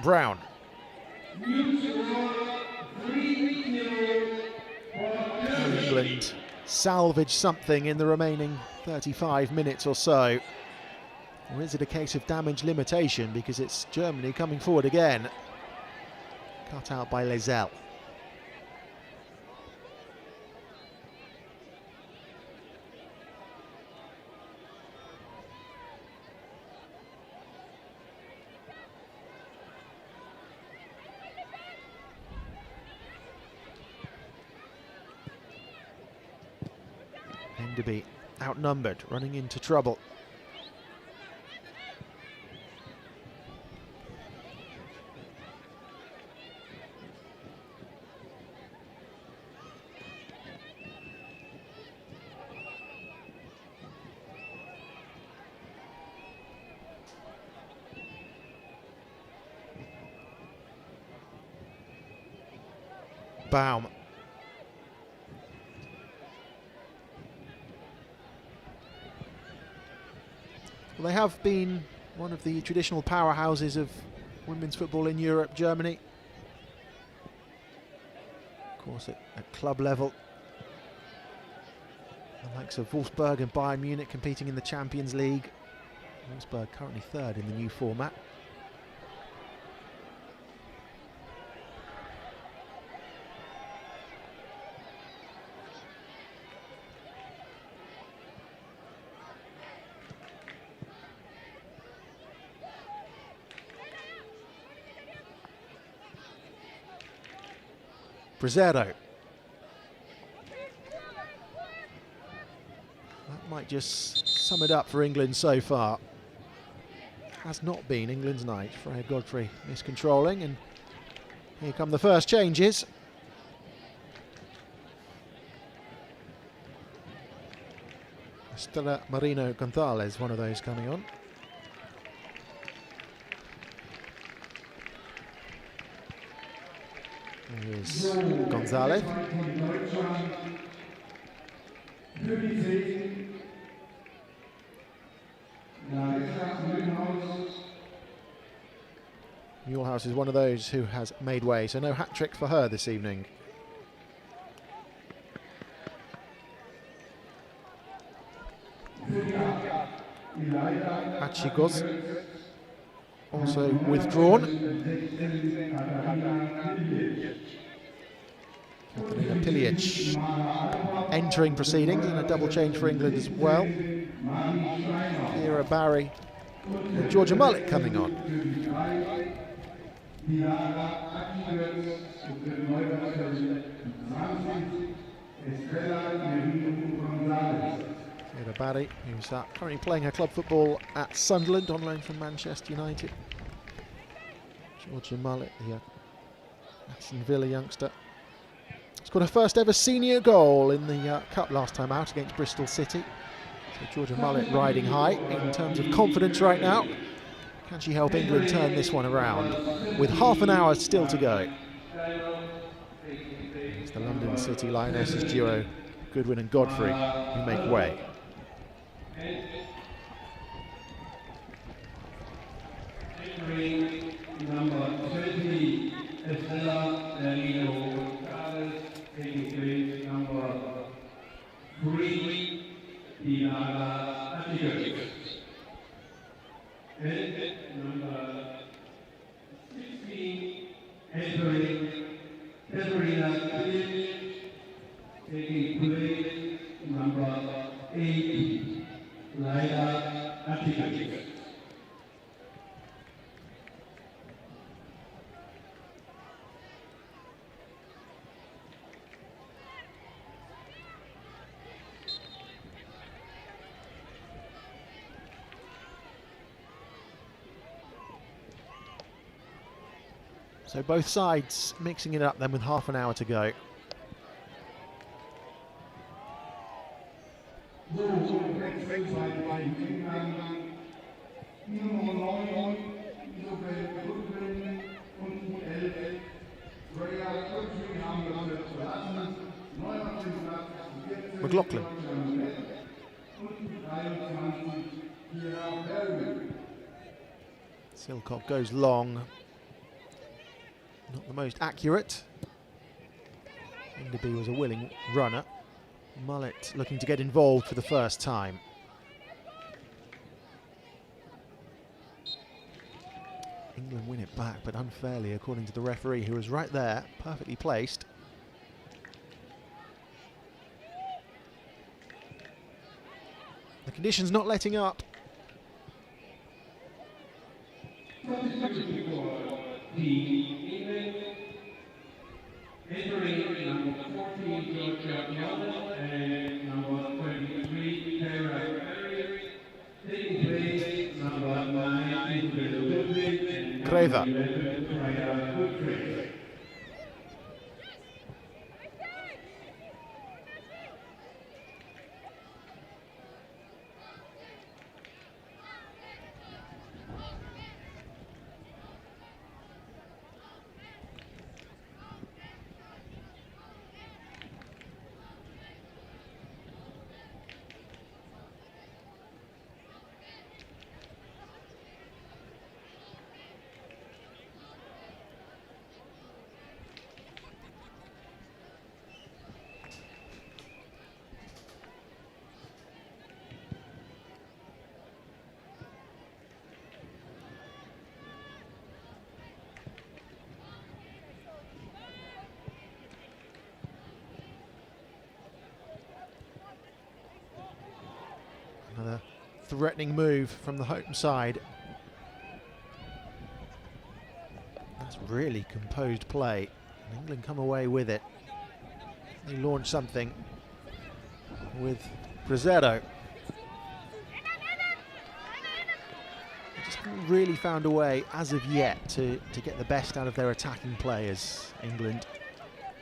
Brown. England salvage something in the remaining 35 minutes or so. Or is it a case of damage limitation, because it's Germany coming forward again? Cut out by Lezelle. Enderby outnumbered, running into trouble. Baum. Well, they have been one of the traditional powerhouses of women's football in Europe, Germany. Of course, at club level, the likes of Wolfsburg and Bayern Munich competing in the Champions League. Wolfsburg currently third in the new format. Brazzero. That might just sum it up for England so far. Has not been England's night. Freya Godfrey miscontrolling, and here come the first changes. Stella Marino Gonzalez, one of those coming on. Here's Gonzalez. Mulehouse is one of those who has made way, so no hat-trick for her this evening. Achigos also withdrawn. Katarina Pilic entering proceedings, and a double change for England as well. Kira Barry and Georgia Mullet coming on. Kira Barry, who's currently playing her club football at Sunderland on loan from Manchester United. Georgia Mullet, the Aston Villa youngster, scored her first ever senior goal in the Cup last time out against Bristol City. So Georgia Mullet riding high in terms of confidence right now. Can she help England turn this one around with half an hour still to go? It's the London City Lionesses duo, Goodwin and Godfrey, who make way. Number 20, Estella Danilo Gonzalez, taking place number 3, Diana Achigos. And number 16, entering Katarina Pilic, taking place number 8, Laila Achigos. So both sides mixing it up then with half an hour to go. McLaughlin. Silcock goes long. Not the most accurate. Enderby was a willing runner. Mullet looking to get involved for the first time. England win it back, but unfairly, according to the referee, who was right there, perfectly placed. The conditions not letting up. Entering number 14, Georgia Mullet, and number 23, Kira Barry. Taking place number 9, Ludwig, and Greva. 11, Freya Goodfried. Another threatening move from the home side. That's really composed play. And England come away with it. They launch something with Brazero. They just haven't really found a way, as of yet, to get the best out of their attacking players, England.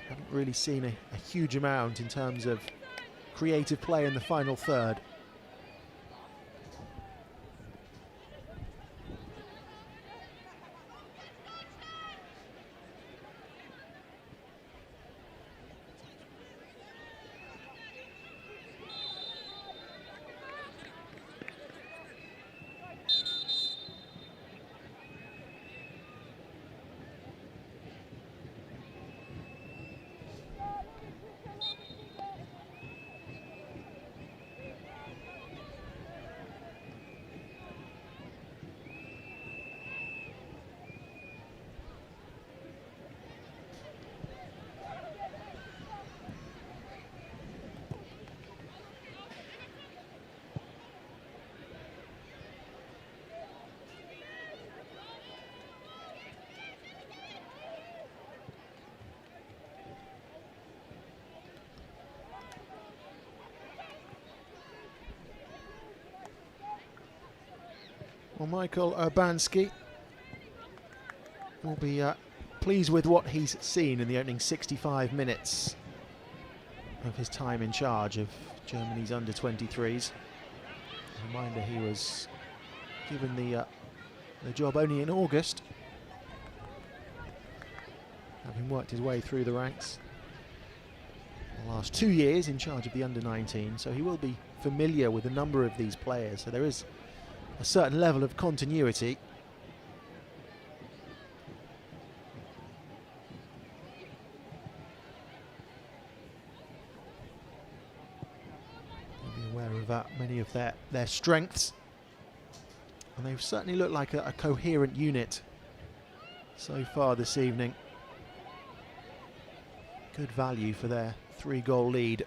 Haven't really seen a huge amount in terms of creative play in the final third. Well, Michael Urbanski will be pleased with what he's seen in the opening 65 minutes of his time in charge of Germany's under-23s. A reminder, he was given the job only in August, having worked his way through the ranks the last 2 years in charge of the under-19, so he will be familiar with a number of these players, so there is a certain level of continuity. He'll be aware of many of their strengths, and they've certainly looked like a coherent unit so far this evening. Good value for their 3-goal lead.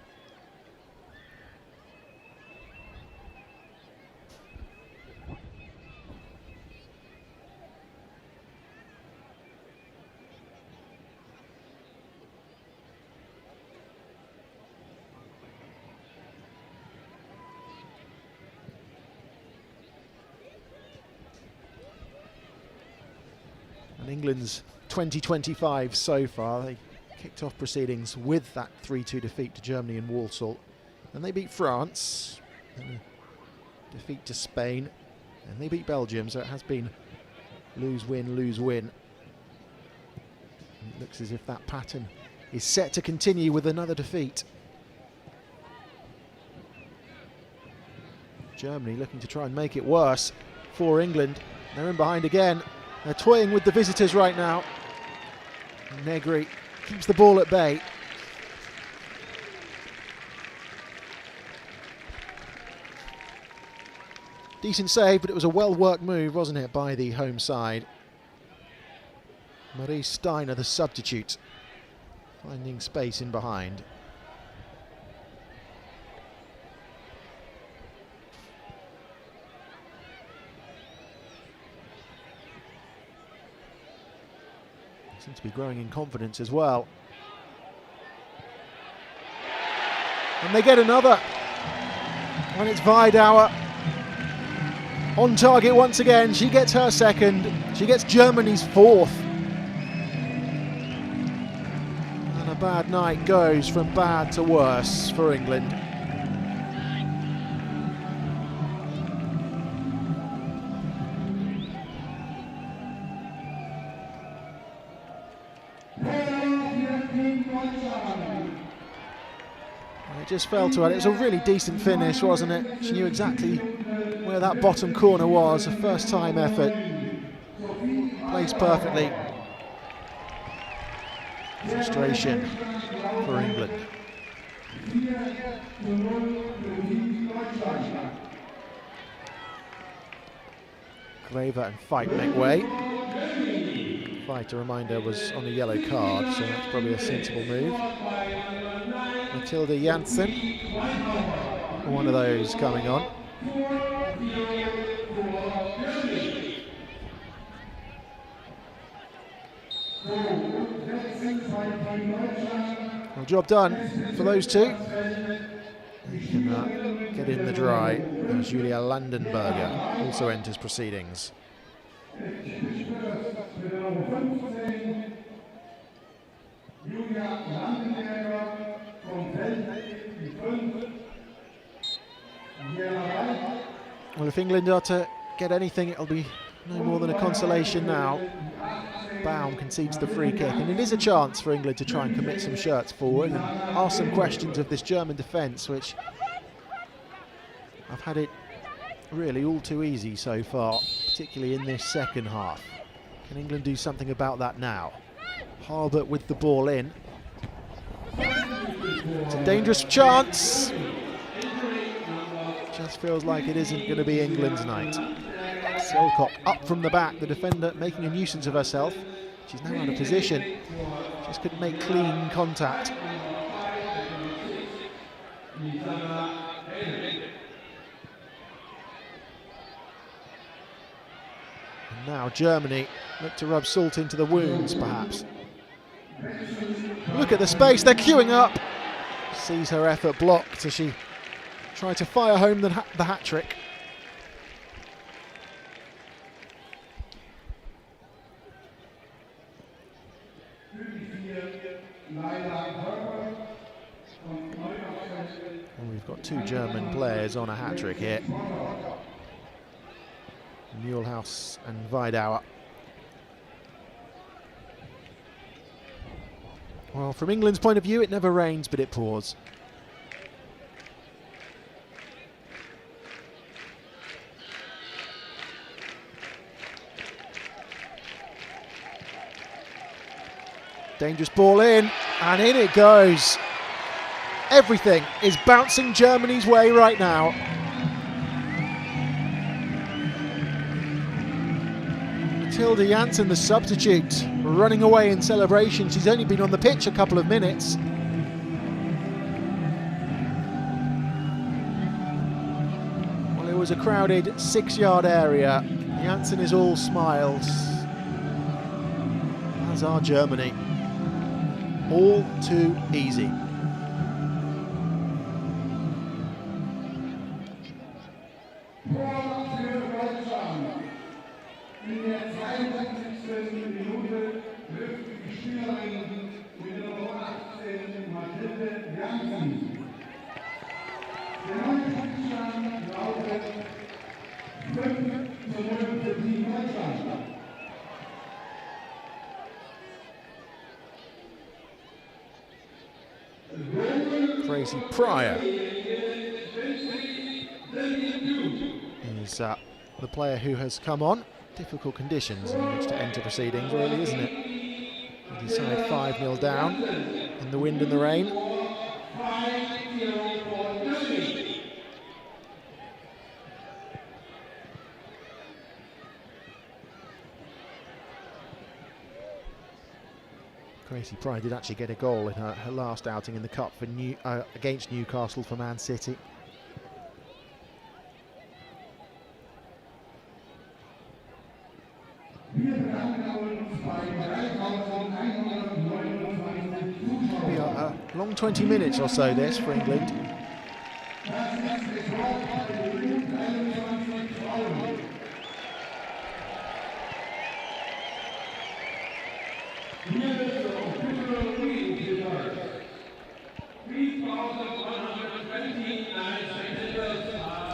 And England's 2025 so far, they kicked off proceedings with that 3-2 defeat to Germany in Walsall. And they beat France, and a defeat to Spain, and they beat Belgium, so it has been lose-win, lose-win. It looks as if that pattern is set to continue with another defeat. Germany looking to try and make it worse for England. They're in behind again. They're toying with the visitors right now. Negri keeps the ball at bay. Decent save, but it was a well-worked move, wasn't it, by the home side. Marie Steiner, the substitute, finding space in behind. Seems to be growing in confidence as well. And they get another. And it's Weidauer on target once again. She gets her second. She gets Germany's fourth. And a bad night goes from bad to worse for England. It just fell to her. It was a really decent finish, wasn't it? She knew exactly where that bottom corner was. A first-time effort. Placed perfectly. Frustration for England. Graver and Fight make way. Fight, a reminder, was on a yellow card, so that's probably a sensible move. Matilda Janssen, one of those coming on. Well, job done for those two. They can get in the dry. And Julia Landenberger also enters proceedings. Well, if England are to get anything, it'll be no more than a consolation now. Baum concedes the free kick, and it is a chance for England to try and commit some shirts forward and ask some questions of this German defence, which I've had it really all too easy so far, particularly in this second half. Can England do something about that now? Harbert with the ball in. It's a dangerous chance. Just feels like it isn't going to be England's night. Silcock up from the back, the defender making a nuisance of herself. She's now out of position. Just couldn't make clean contact. And now Germany look to rub salt into the wounds, perhaps. Look at the space, they're queuing up. Sees her effort blocked as she tried to fire home the hat-trick. And we've got two German players on a hat-trick here. Muehlhaus and Weidauer. Well, from England's point of view, it never rains, but it pours. Dangerous ball in, and in it goes. Everything is bouncing Germany's way right now. Mathilde Janssen, the substitute, running away in celebration. She's only been on the pitch a couple of minutes. Well, it was a crowded 6-yard area. Janssen is all smiles, as are Germany. All too easy. In der 52. Minute trifft die Spielerin mit der Nummer 18 Mathilde Janssen. Der neue Spielstand lautet 5:0 für Team Deutschland. Tracy Pryor is the player who has come on. Difficult conditions in which to enter proceedings, really, isn't it? We decide 5-0 down in the wind and the rain. Tracy Pryor did actually get a goal in her last outing in the Cup for against Newcastle for Man City. Could be a long 20 minutes or so this for England.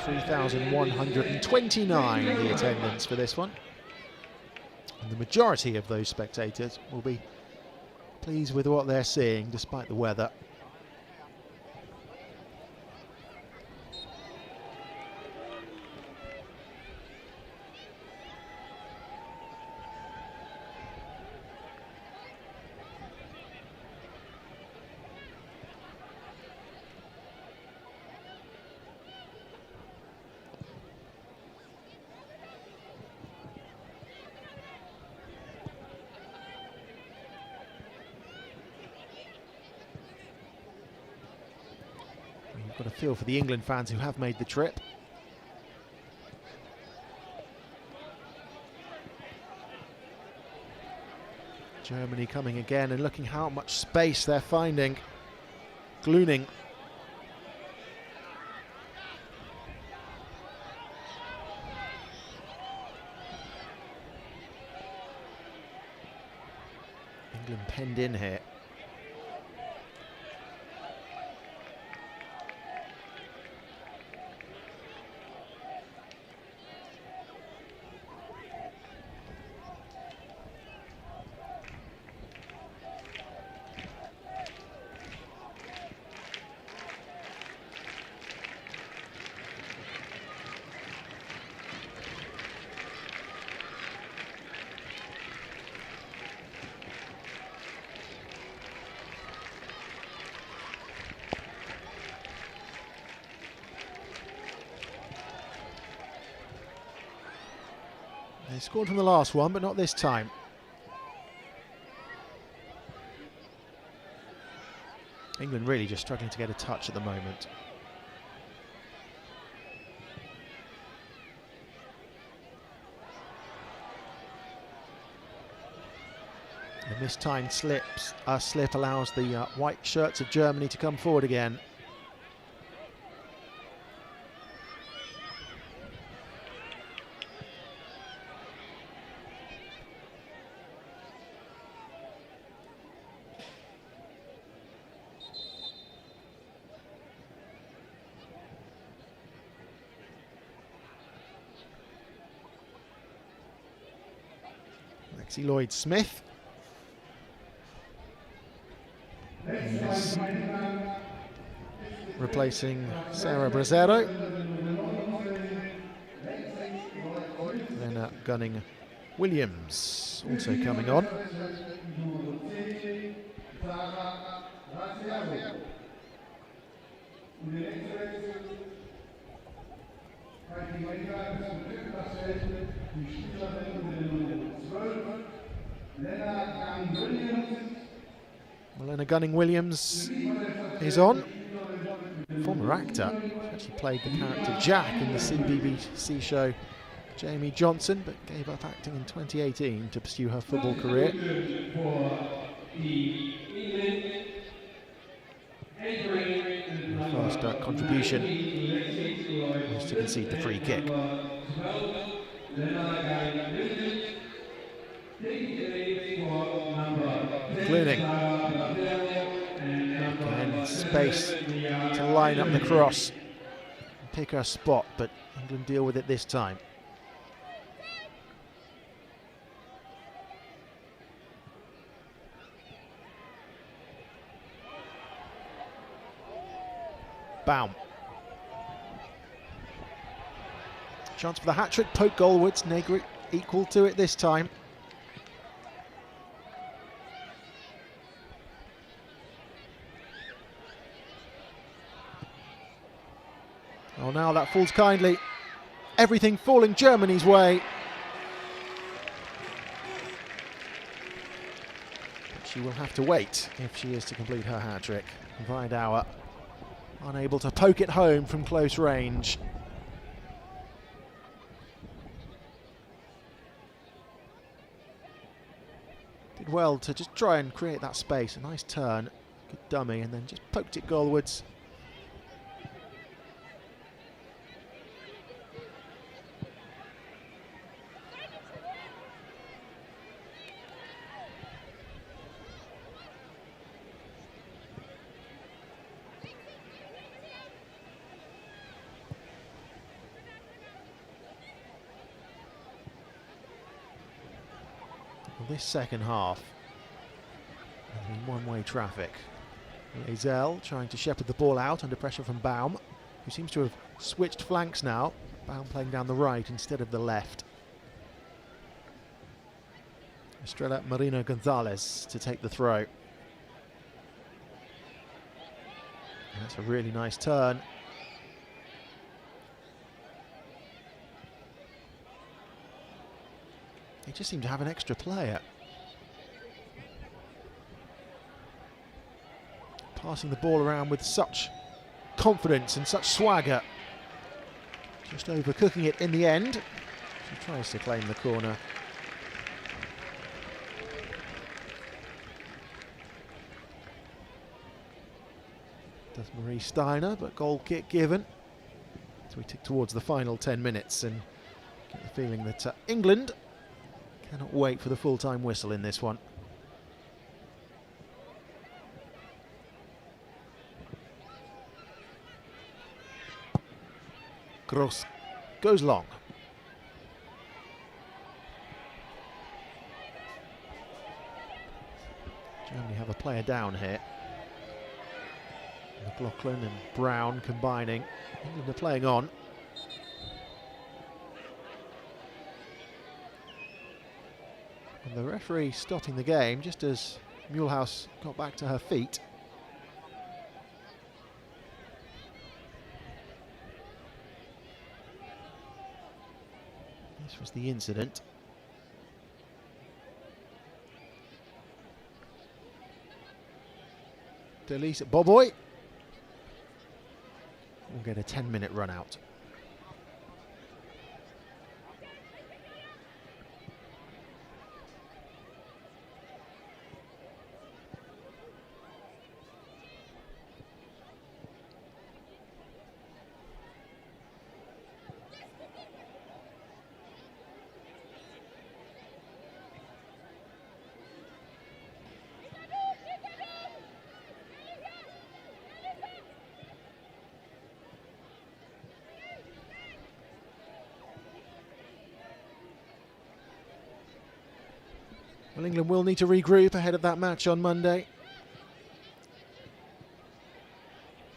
$3,129 the attendance for this one. And the majority of those spectators will be pleased with what they're seeing despite the weather. Got a feel for the England fans who have made the trip. Germany coming again and looking how much space they're finding. Glooning. England penned in here. They scored from the last one, but not this time. England really just struggling to get a touch at the moment. The mistimed slip allows the white shirts of Germany to come forward again. Lexi Lloyd-Smith is replacing Sarah Brazzero. Then Gunning Williams also coming on. Melena Gunning-Williams is on. Former actor. She actually played the character Jack in the CBBC show Jamie Johnson, but gave up acting in 2018 to pursue her football career. Her first contribution was to concede the free kick. Including again space to line up the cross and pick her spot, but England deal with it this time. Baum. Chance for the hat-trick, poke goalwards. Negri equal to it this time. Oh, now that falls kindly. Everything falling Germany's way. But she will have to wait if she is to complete her hat-trick. Vidauer unable to poke it home from close range. Did well to just try and create that space. A nice turn, good dummy, and then just poked it goalwards. This second half has been one-way traffic. Lazell trying to shepherd the ball out under pressure from Baum, who seems to have switched flanks now. Baum playing down the right instead of the left. Estrella Marina Gonzalez to take the throw. And that's a really nice turn. They just seem to have an extra player. Passing the ball around with such confidence and such swagger. Just overcooking it in the end. She tries to claim the corner. Does Marie Steiner, but goal kick given. So we tick towards the final 10 minutes and get the feeling that England cannot wait for the full-time whistle in this one. Gross goes long. Germany have a player down here. McLaughlin and Brown combining. England are playing on. And the referee stopping the game just as Muehlhaus got back to her feet. This was the incident. Delise Boboy will get a 10-minute run out. Well, England will need to regroup ahead of that match on Monday.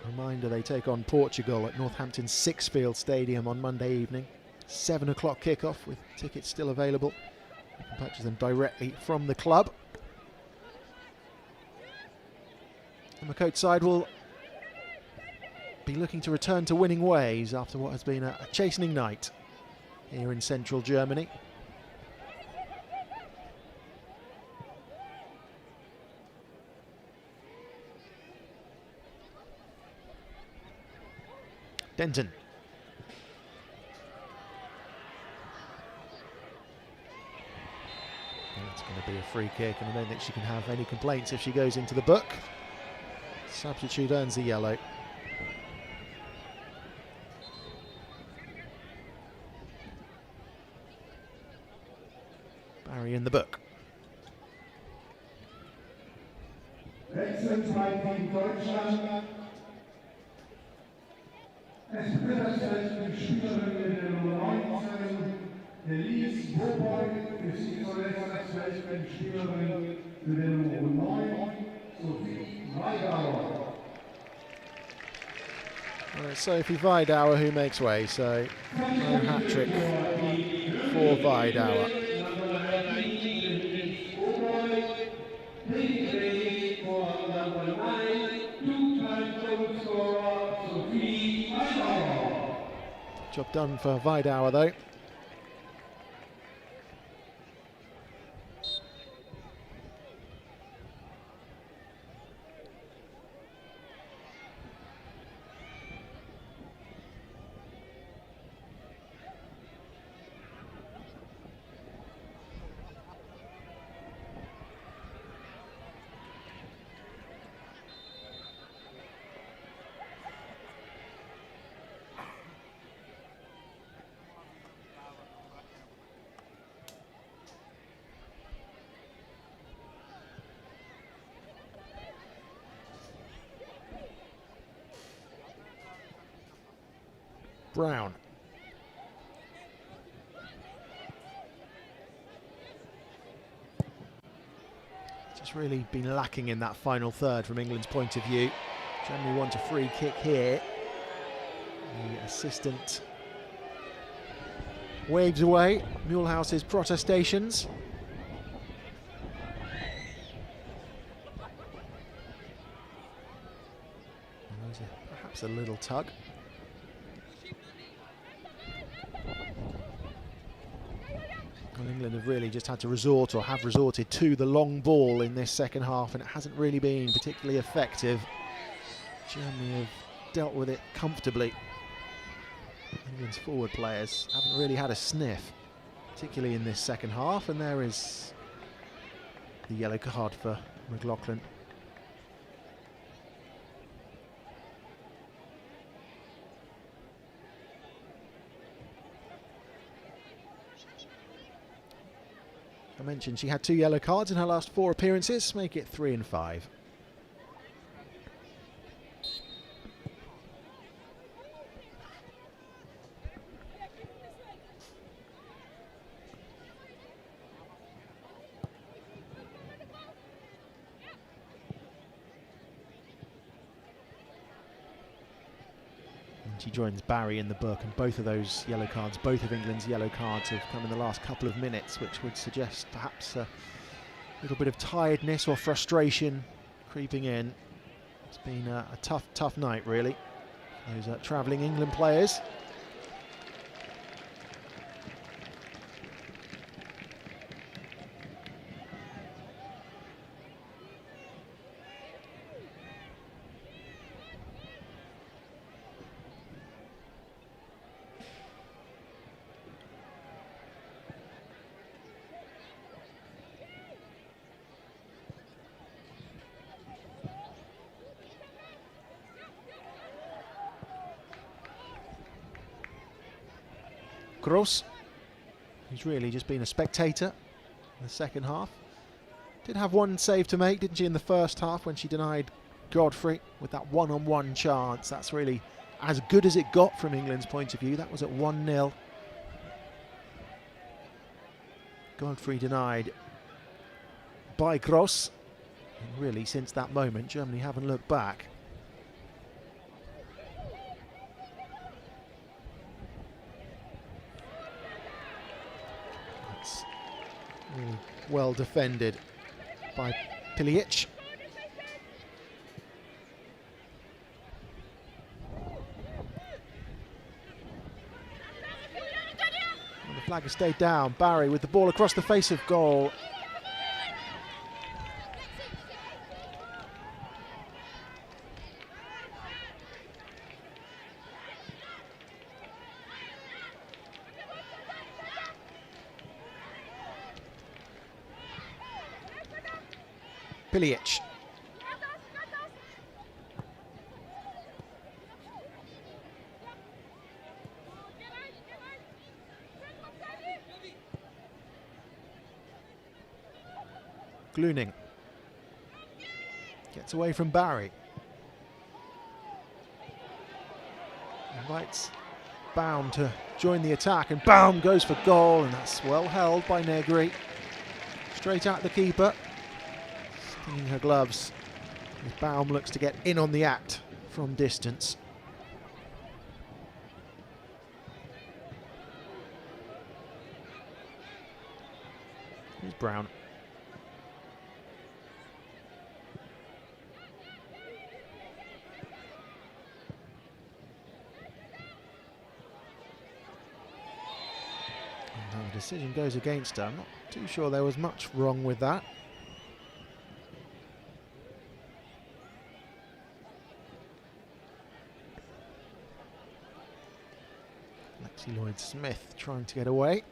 Reminder, they take on Portugal at Northampton's Sixfield Stadium on Monday evening. 7 o'clock kickoff with tickets still available. You can purchase them directly from the club. And the coach side will be looking to return to winning ways after what has been a chastening night here in central Germany. Denton. It's going to be a free kick, and I don't think she can have any complaints if she goes into the book. Substitute earns the yellow. Barry in the book. Wechselzeit gegen Deutschland. Es betrifft das Feld für die Spielerin mit der Nummer 19, Elise Boboy. Es ist zuletzt das Feld für die Spielerin mit der Nummer 9, Sophie Weidauer. Well, it's Sophie Weidauer who makes way, so no hat-trick for Weidauer. Job done for Weidauer though. Brown. Just really been lacking in that final third from England's point of view. Germany want a free kick here. The assistant waves away Mulhouse's protestations. Perhaps a little tug. Well, England have really just had to resort, or have resorted to, the long ball in this second half, and it hasn't really been particularly effective. Germany have dealt with it comfortably. England's forward players haven't really had a sniff, particularly in this second half, and there is the yellow card for McLaughlin. I mentioned she had 2 yellow cards in her last 4 appearances, make it 3 and 5. She joins Barry in the book, and both of those yellow cards, both of England's yellow cards, have come in the last couple of minutes, which would suggest perhaps a little bit of tiredness or frustration creeping in. It's been a tough night, really. Those travelling England players. Gross, who's really just been a spectator in the second half. Did have one save to make, didn't she, in the first half when she denied Godfrey with that one-on-one chance. That's really as good as it got from England's point of view. That was at 1-0. Godfrey denied by Gross. And really, since that moment, Germany haven't looked back. That's really well defended by Pilic. And the flag has stayed down. Barry with the ball across the face of goal. Pilic. Gluning gets away from Barry. Invites Baum to join the attack, and Baum goes for goal, and that's well held by Negri. Straight at the keeper, stinging her gloves. Baum looks to get in on the act from distance. Here's Brown. The decision goes against her. I'm not too sure there was much wrong with that. Lexi Lloyd-Smith trying to get away.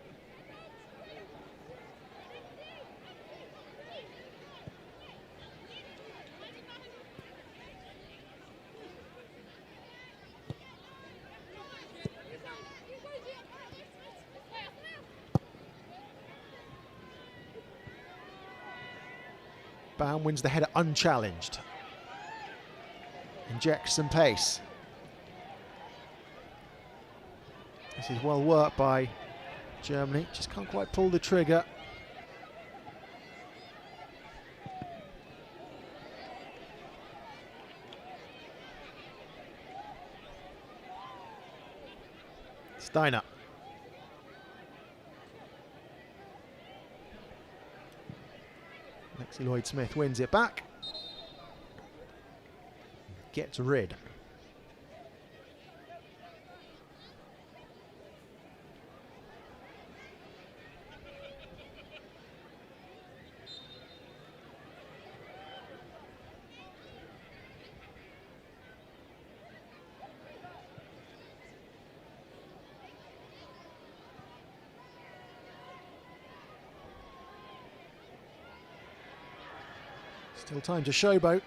Baum wins the header unchallenged. Injects some pace. This is well worked by Germany. Just can't quite pull the trigger. Steiner. Lexi Lloyd-Smith wins it back. Gets rid. Still time to showboat.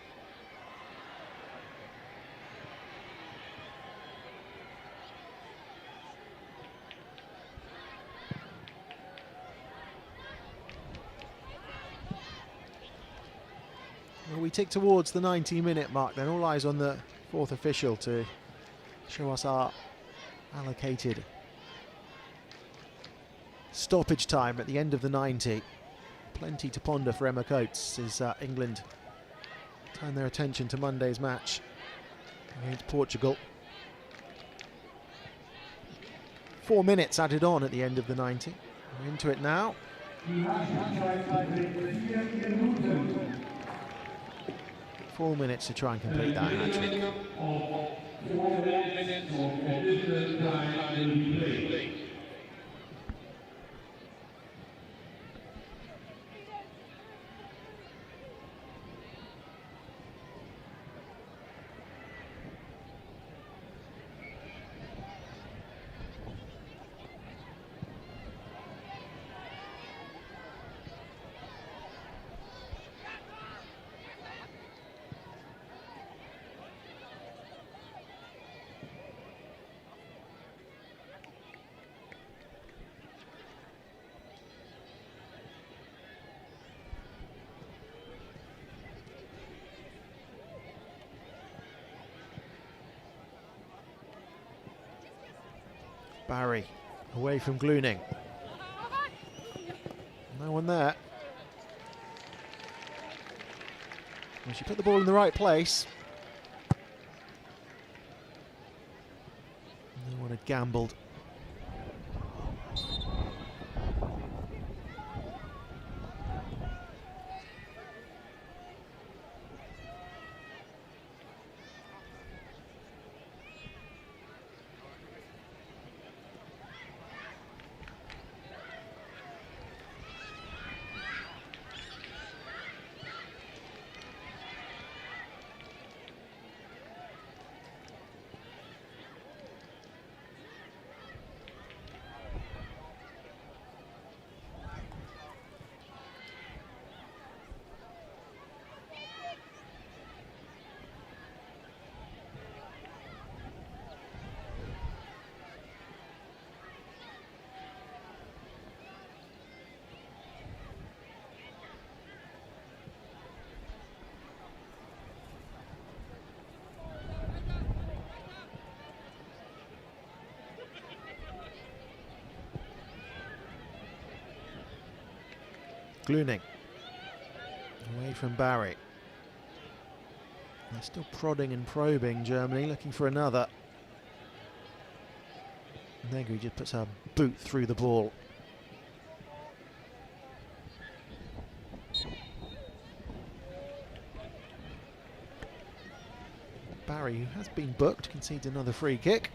Well, we tick towards the 90-minute mark then. All eyes on the fourth official to show us our allocated stoppage time at the end of the 90. Plenty to ponder for Emma Coates as England turn their attention to Monday's match against Portugal. 4 minutes added on at the end of the 90. We're into it now. 4 minutes to try and complete that hat-trick. Barry away from Gluning. No one there. Well, she put the ball in the right place. No one had gambled. Glooning away from Barry. They're still prodding and probing, Germany, looking for another. Negri just puts her boot through the ball. Barry, who has been booked, concedes another free kick.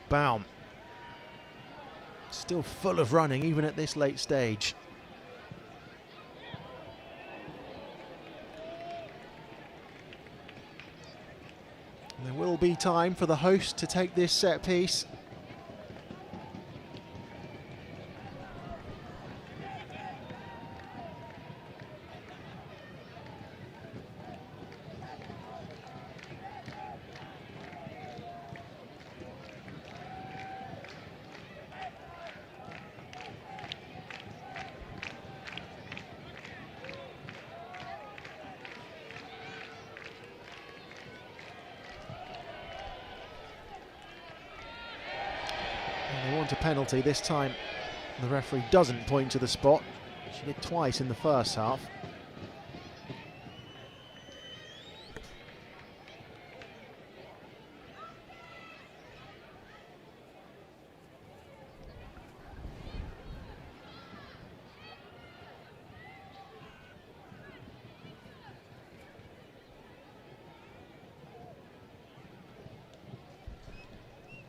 Baum, still full of running even at this late stage. There will be time for the host to take this set piece. They want a penalty. This time the referee doesn't point to the spot. She did twice in the first half.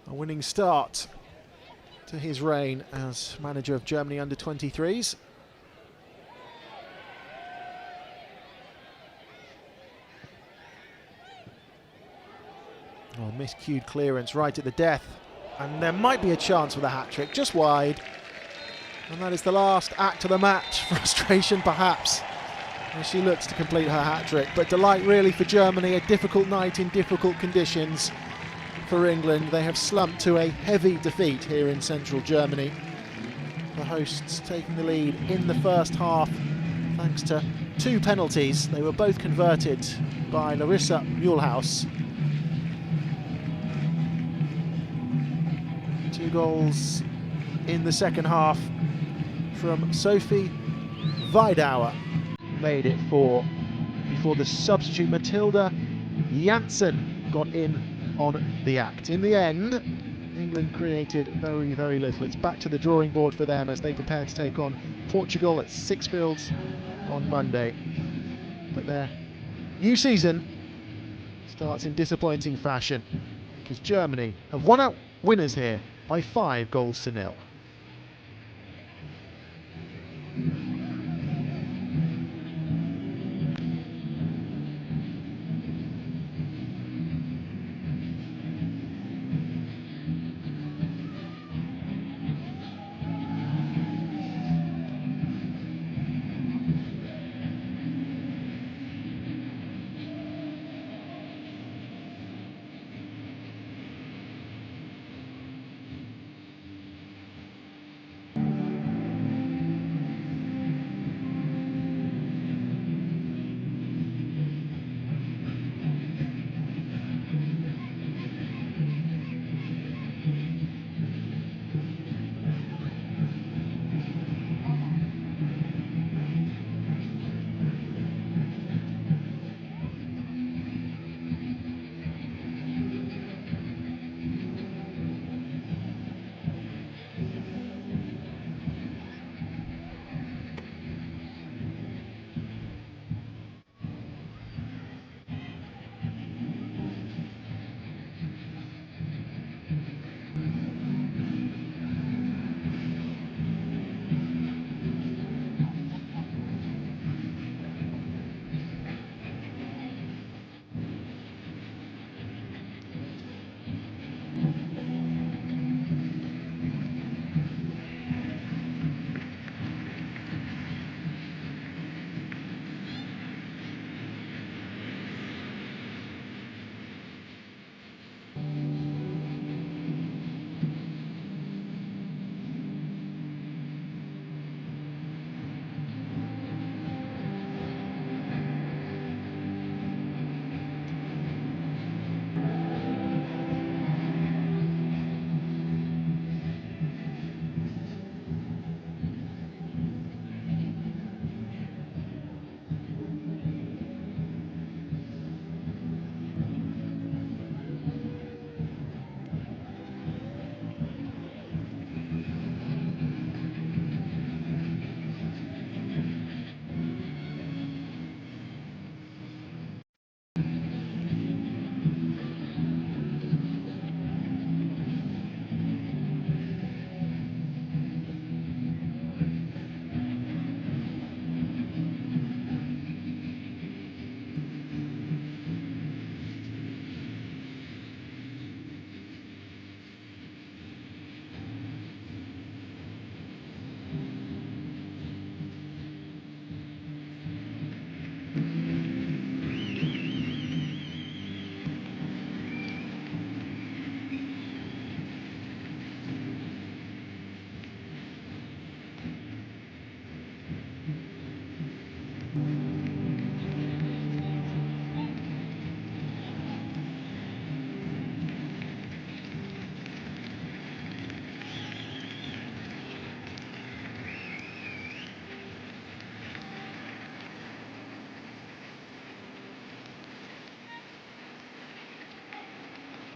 A winning start to his reign as manager of Germany under-23s. Oh, miscued clearance right at the death, and there might be a chance with a hat-trick, just wide. And that is the last act of the match. Frustration perhaps as she looks to complete her hat-trick, but delight really for Germany. A difficult night in difficult conditions for England. They have slumped to a heavy defeat here in central Germany. The hosts taking the lead in the first half thanks to two penalties. They were both converted by Larissa Mühlhaus. 2 goals in the second half from Sophie Weidauer made it 4 before the substitute Matilda Janssen got in on the act. In the end, England created very, very little. It's back to the drawing board for them as they prepare to take on Portugal at Sixfields on Monday. But their new season starts in disappointing fashion because Germany have won out winners here by 5 goals to 0.